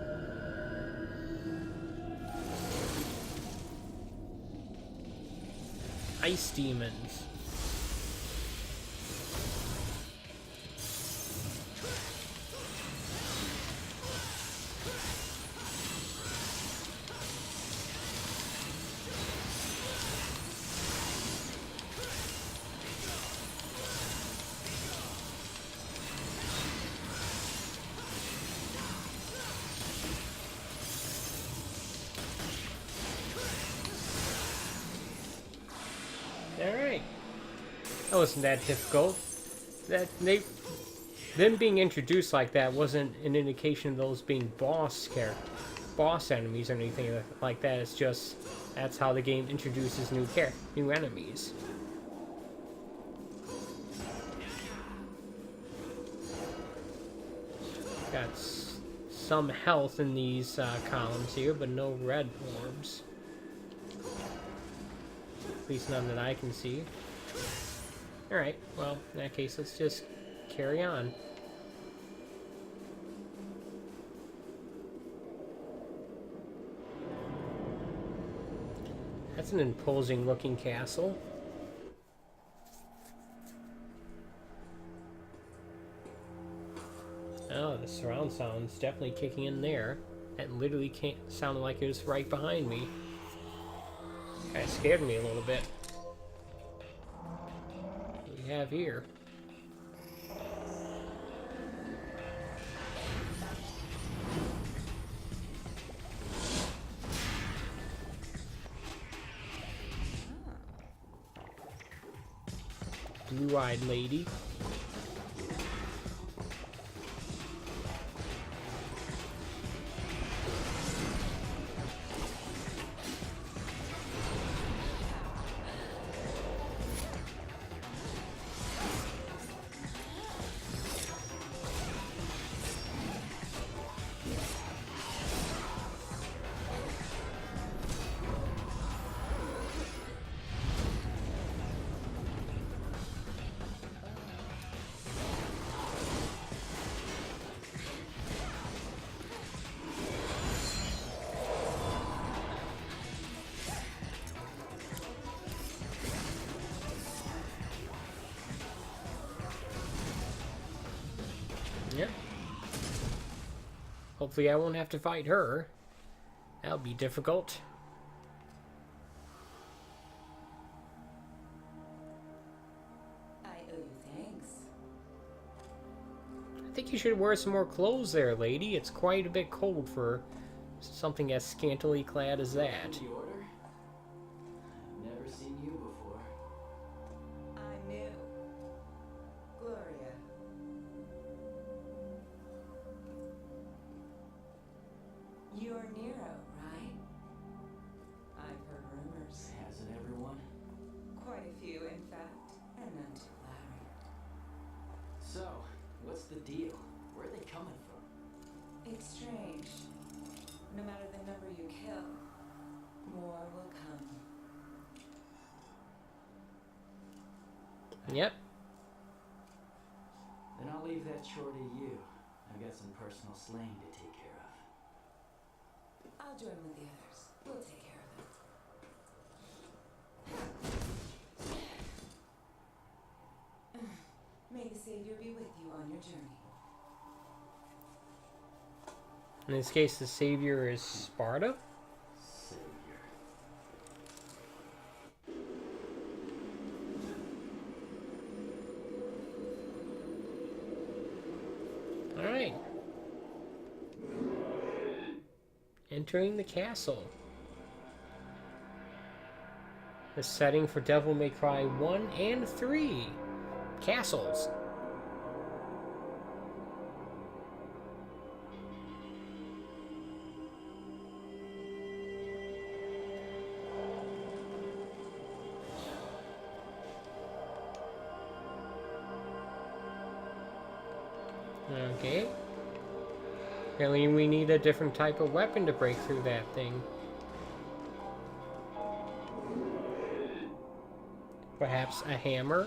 Ice demons. Alright. That wasn't that difficult. Them being introduced like that wasn't an indication of those being boss enemies or anything like that. It's just that's how the game introduces new enemies. Got some health in these columns here, but no red orbs. At least none that I can see. Alright, well, in that case, let's just carry on. That's an imposing looking castle. Oh, the surround sound's definitely kicking in there. That literally can't sound like it was right behind me. Kinda scared me a little bit. What do we have here? Blue-eyed lady. Yep. Hopefully I won't have to fight her. That'll be difficult. I owe you thanks. I think you should wear some more clothes there, lady. It's quite a bit cold for something as scantily clad as that. The order? I've never seen you before. I'm new. Gloria. You're Nero, right? I've heard rumors. Hasn't everyone? Quite a few, in fact, and none too flattering. So, what's the deal? Where are they coming from? It's strange. No matter the number you kill, more will come. Yep. Then I'll leave that chore to you. I've got some personal slaying to take care of. I'll join with the others. We'll take care of it. May the Savior be with you on your journey. In this case, the savior is Sparta. Savior. Alright. Entering the castle. The setting for Devil May Cry 1 and 3. Castles. Okay. Apparently we need a different type of weapon to break through that thing. Perhaps a hammer?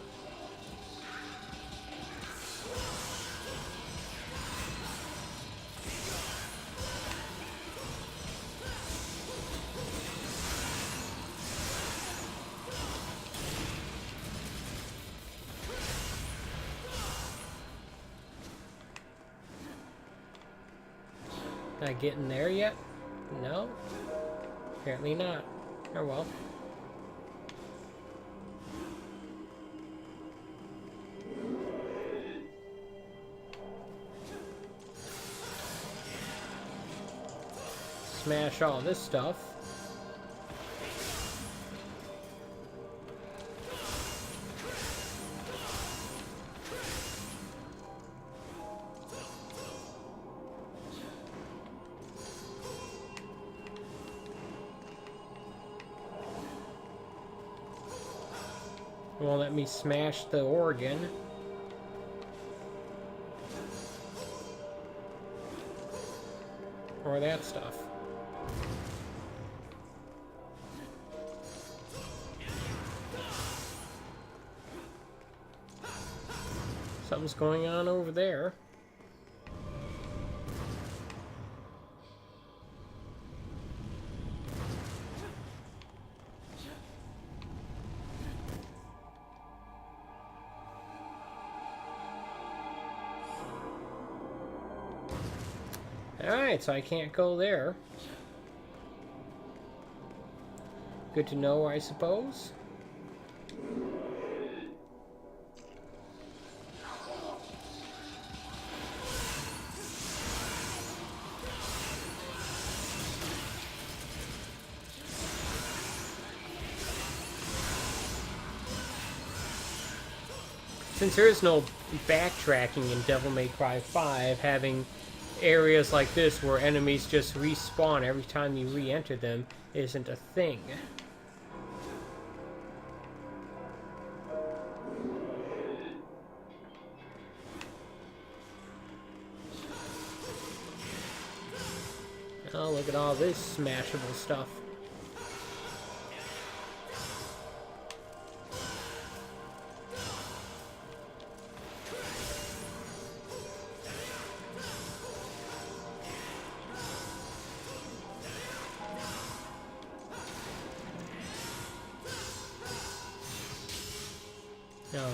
Not getting there yet? No? Apparently not. Oh well. Smash all this stuff. Won't let me smash the organ. Or that stuff. Something's going on over there. Alright, so I can't go there. Good to know, I suppose. Since there is no backtracking in Devil May Cry 5, having areas like this where enemies just respawn every time you re-enter them isn't a thing. Oh, look at all this smashable stuff.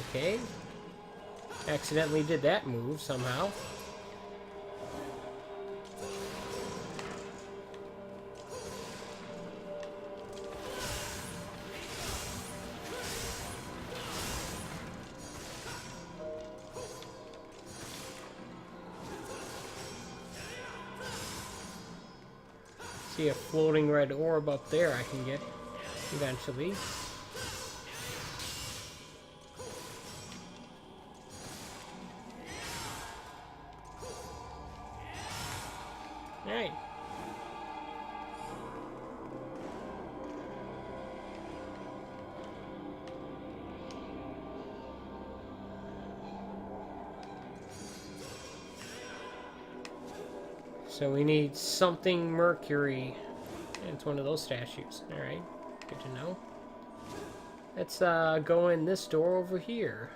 Okay. Accidentally did that move somehow. See a floating red orb up there I can get eventually. Alright. So we need something Mercury. It's one of those statues. Alright. Good to know. Let's go in this door over here.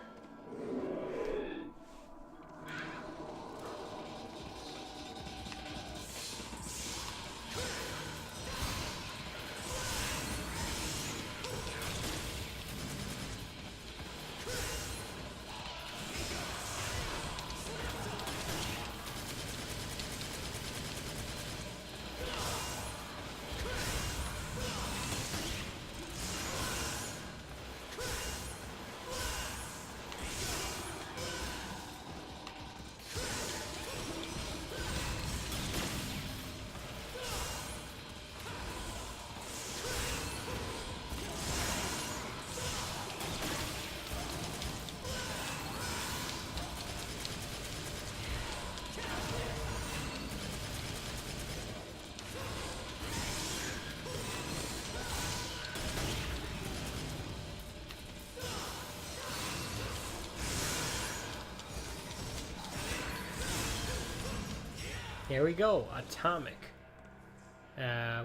Here we go. Atomic.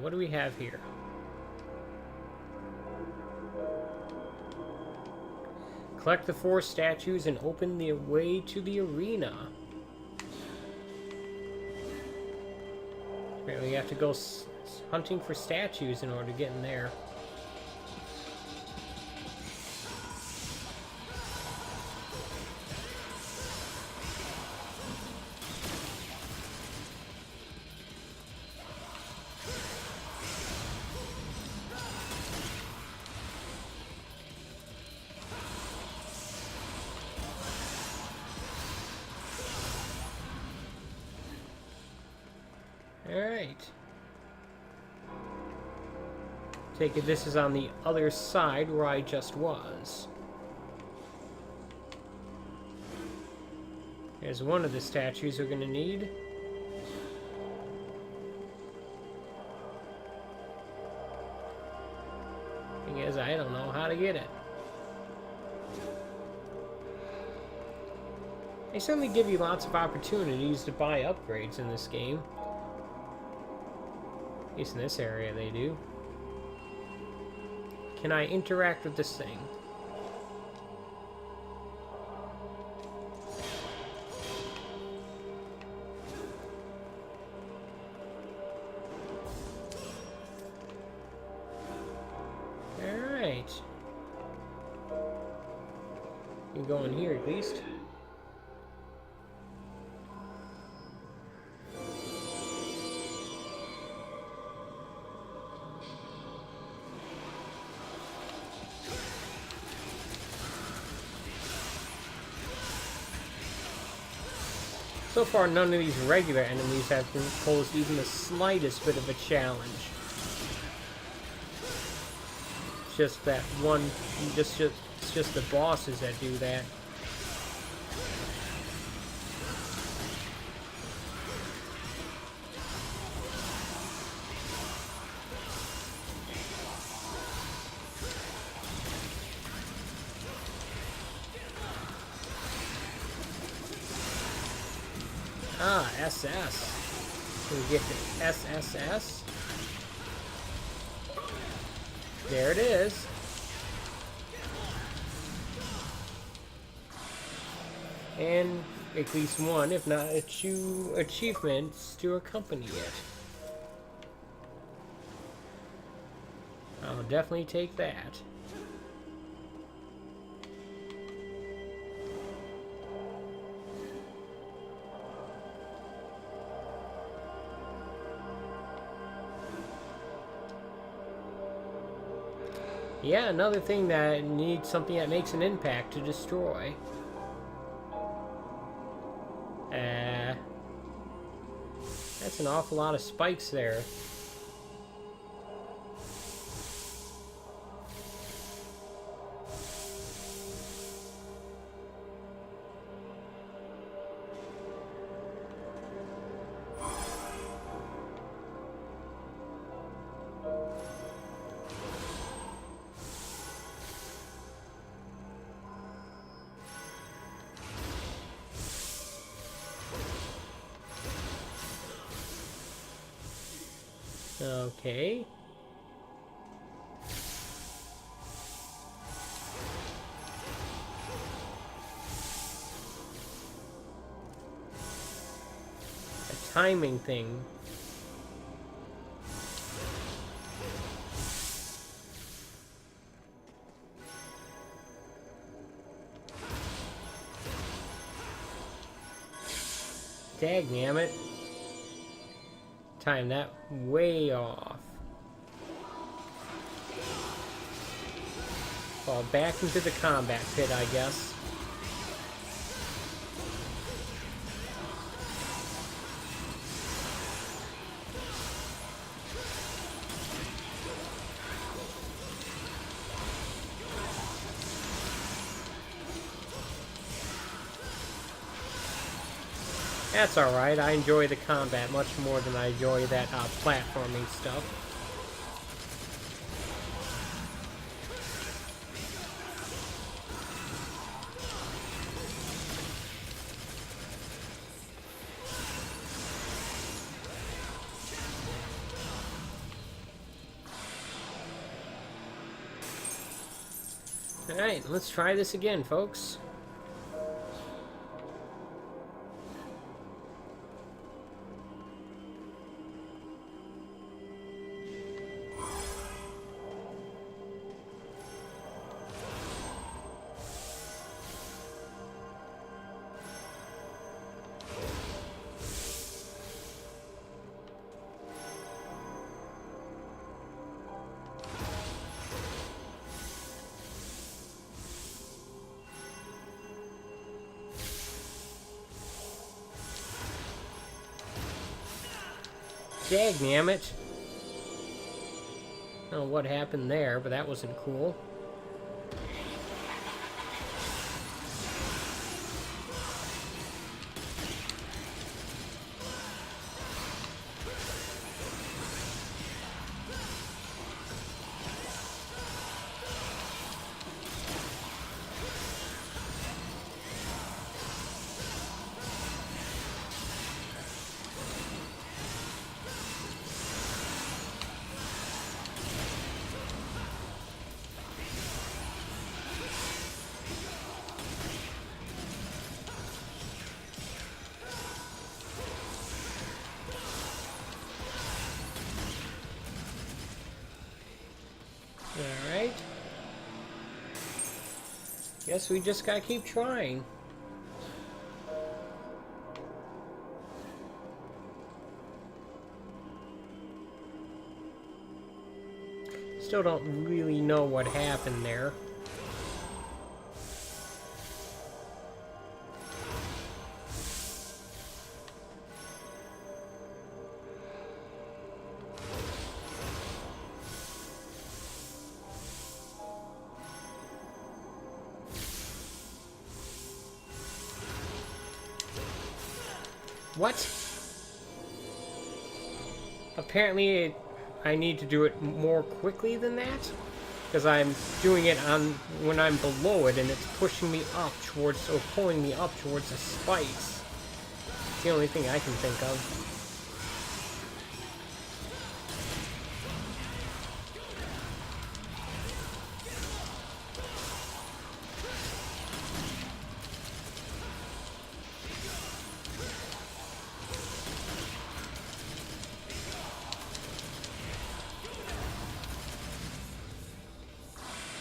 What do we have here? Collect the 4 statues and open the way to the arena. Apparently you have to go hunting for statues in order to get in there. Alright. Take it this is on the other side where I just was. There's one of the statues we're gonna need. Thing is, I don't know how to get it. They certainly give you lots of opportunities to buy upgrades in this game. At least in this area they do. Can I interact with this thing? Alright. You can go in here at least. So far, none of these regular enemies have posed even the slightest bit of a challenge. It's just that one, it's just the bosses that do that. Ah, SS. Can we get to SSS? There it is. And at least one, if not two, achievements to accompany it. I'll definitely take that. Yeah, another thing that needs something that makes an impact to destroy. That's an awful lot of spikes there. Okay. A timing thing. Dagnammit. Time that way off. Fall back into the combat pit, I guess. That's alright, I enjoy the combat much more than I enjoy that platforming stuff. Alright, let's try this again, folks. Dagnammit. I don't know what happened there, but that wasn't cool. Alright. Guess we just gotta keep trying. Still don't really know what happened there. What? Apparently I need to do it more quickly than that? Because I'm doing it on when I'm below it and it's pushing me up towards, or pulling me up towards the spikes. It's the only thing I can think of.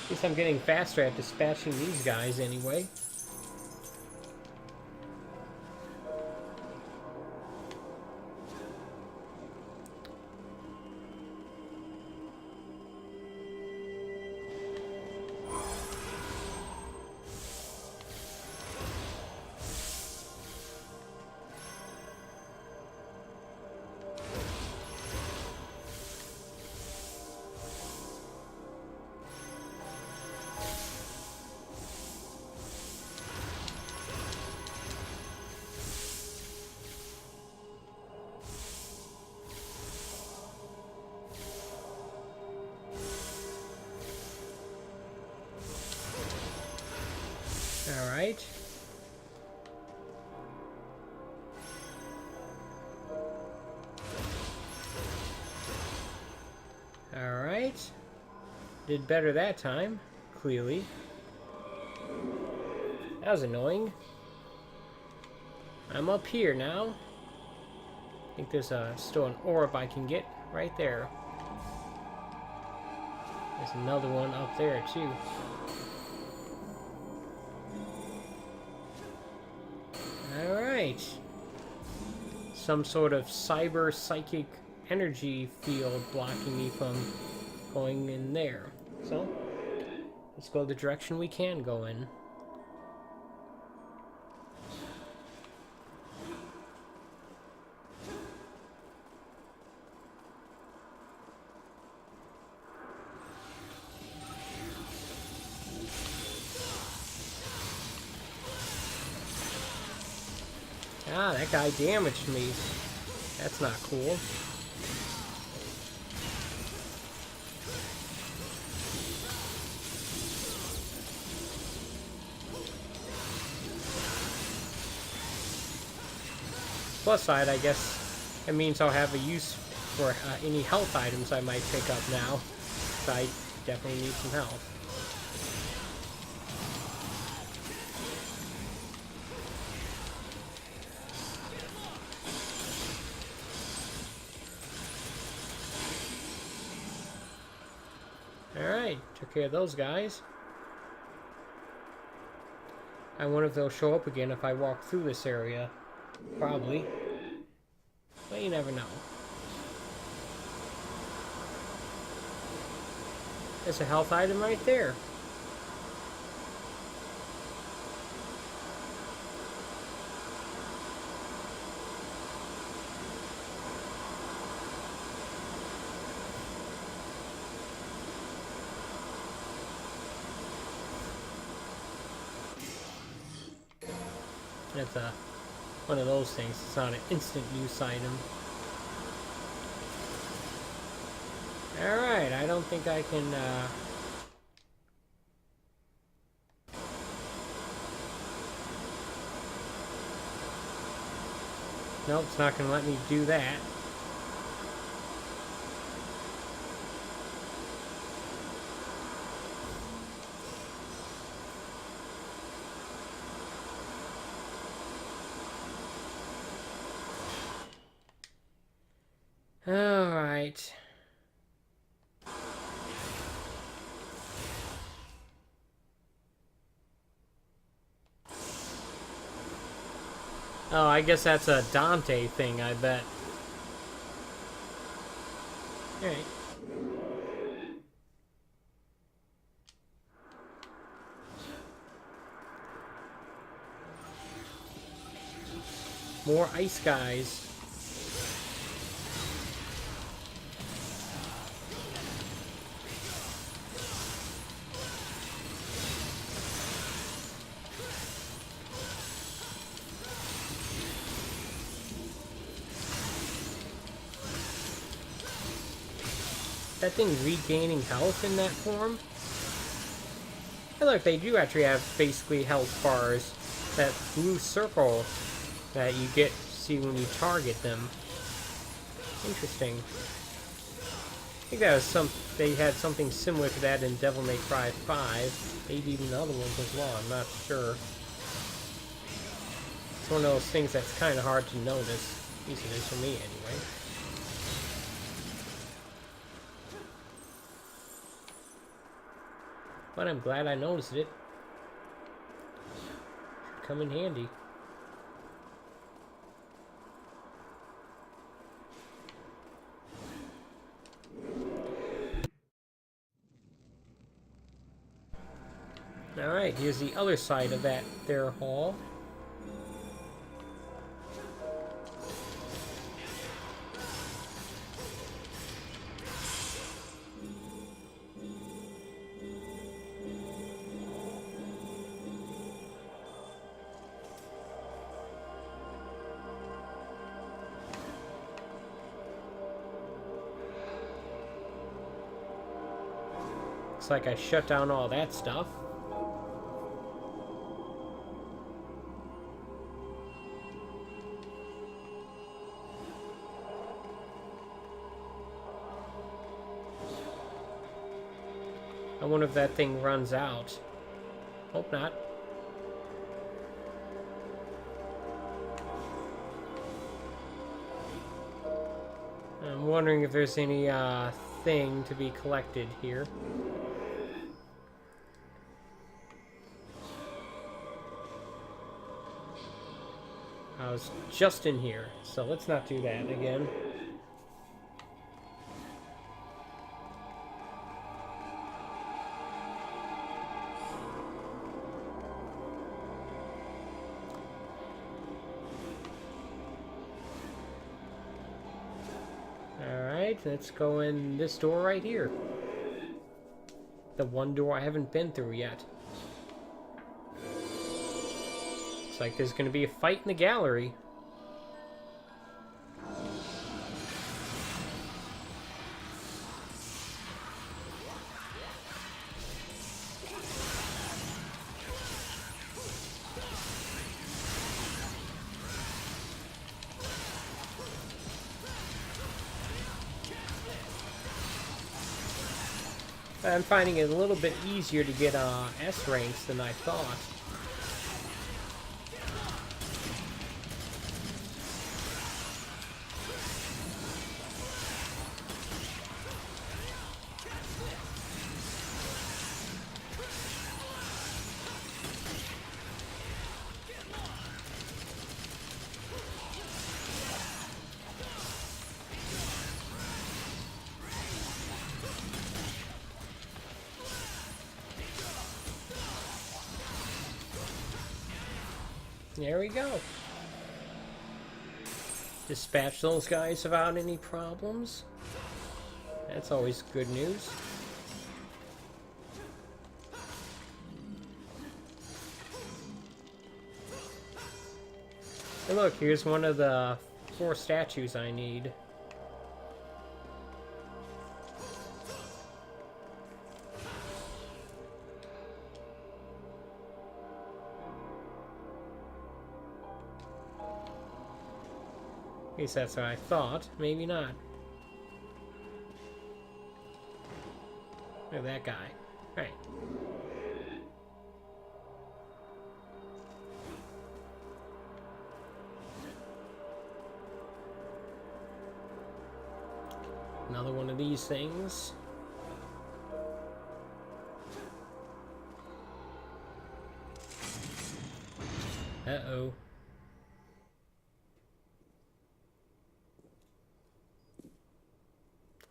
At least I'm getting faster at dispatching these guys anyway. Alright. Alright. Did better that time, clearly. That was annoying. I'm up here now. I think there's still an orb I can get right there. There's another one up there too. Alright. Some sort of cyber psychic energy field blocking me from going in there. So, let's go the direction we can go in. Ah, that guy damaged me. That's not cool. Plus side, I guess it means I'll have a use for any health items I might pick up now. So I definitely need some health. Took care of those guys. I wonder if they'll show up again if I walk through this area. Probably. But you never know. There's a health item right there. It's one of those things. It's not an instant use item. Alright, I don't think I can, Nope, it's not going to let me do that. Alright. Oh, I guess that's a Dante thing, I bet. Alright. More ice guys. That thing regaining health in that form? Hey look, they do actually have basically health bars. That blue circle that you get to see when you target them. Interesting. I think that was they had something similar to that in Devil May Cry 5. Maybe even other ones as well, I'm not sure. It's one of those things that's kind of hard to notice. At least it is for me anyway. But I'm glad I noticed it. Should come in handy. Alright, here's the other side of that there hall. Looks like I shut down all that stuff. I wonder if that thing runs out. Hope not. I'm wondering if there's any thing to be collected here. I was just in here, so let's not do that again. Alright, let's go in this door right here. The one door I haven't been through yet. Looks like there's going to be a fight in the gallery. I'm finding it a little bit easier to get S ranks than I thought. There we go. Dispatch those guys without any problems. That's always good news. Hey look, here's one of the 4 statues I need. At least that's what I thought. Maybe not. Look at that guy. Right. Another one of these things. Uh-oh.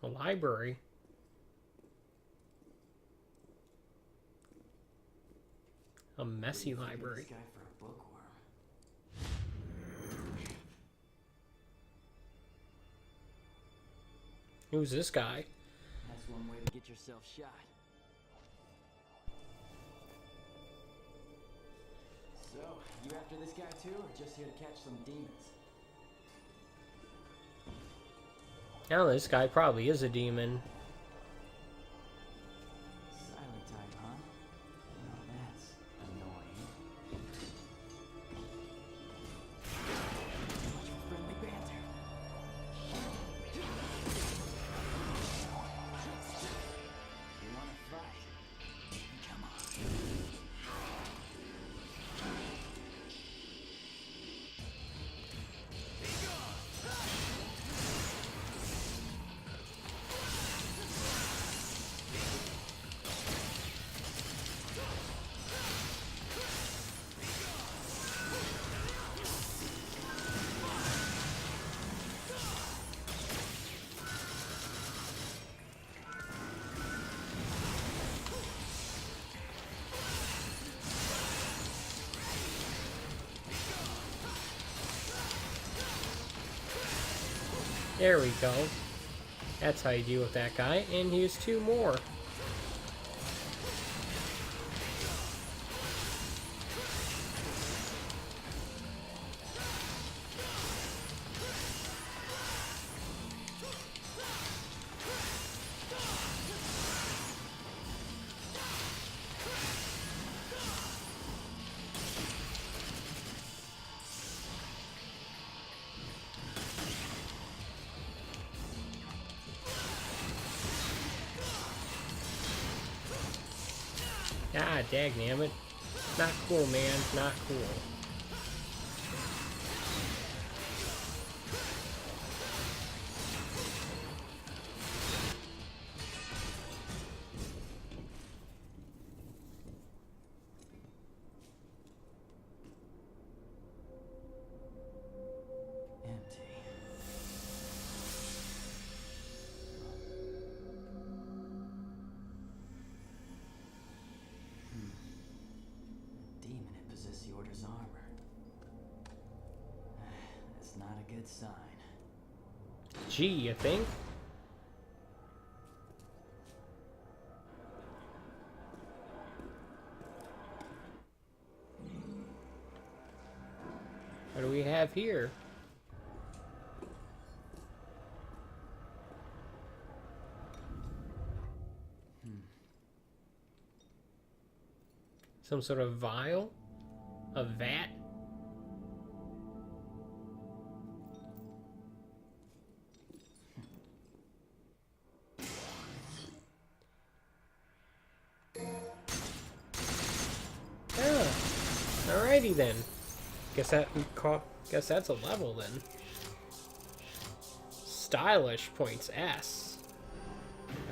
A library. A messy library. This guy for a bookworm. Who's this guy? That's one way to get yourself shot. So, you after this guy too, or just here to catch some demons? Now this guy probably is a demon. Silent type, huh? Now that's annoying. Much for friendly banter. You wanna fight? Come on. There we go. That's how you deal with that guy. And here's 2 more. Ah, dagnammit. Not cool, man. Not cool. Empty. Demon had possessed the Order's armor. That's not a good sign. Gee, you think? What do we have here? Some sort of vial? A vat? Ah, alrighty then. Guess that's a level then. Stylish points S.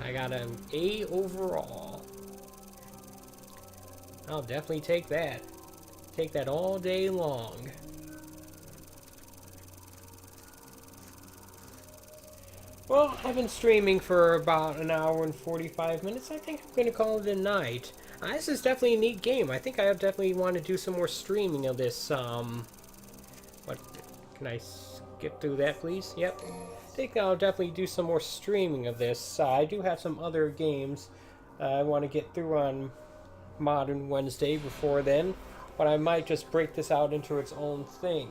I got an A overall. I'll definitely take that. Take that all day long. Well, I've been streaming for about an hour and 45 minutes. I think I'm going to call it a night. This is definitely a neat game. I think I definitely want to do some more streaming of this. What? Can I skip through that, please? Yep. I think I'll definitely do some more streaming of this. I do have some other games I want to get through on Modern Wednesday before then, but I might just break this out into its own thing.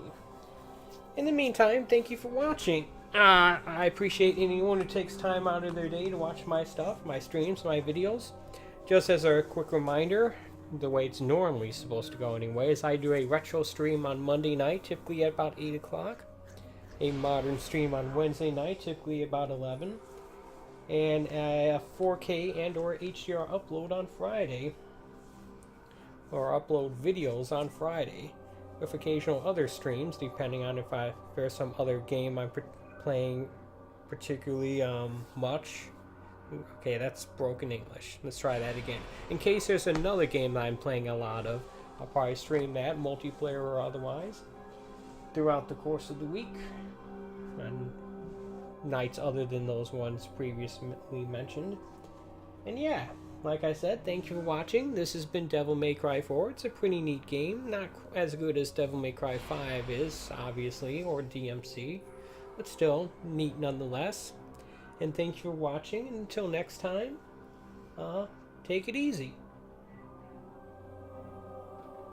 In the meantime, thank you for watching. I appreciate anyone who takes time out of their day to watch my stuff, my streams, my videos. Just as a quick reminder, the way it's normally supposed to go anyways, I do a retro stream on Monday night, typically at about 8 o'clock. A modern stream on Wednesday night, typically about 11. And a 4K and or HDR upload on Friday. Or upload videos on Friday. With occasional other streams, depending on if there's some other game I'm playing particularly much. Okay, that's broken English. Let's try that again. In case there's another game that I'm playing a lot of, I'll probably stream that, multiplayer or otherwise, throughout the course of the week. And nights other than those ones previously mentioned. And yeah, like I said, thank you for watching. This has been Devil May Cry 4. It's a pretty neat game. Not as good as Devil May Cry 5 is, obviously, or DMC. But still, neat nonetheless. And thank you for watching. Until next time, take it easy.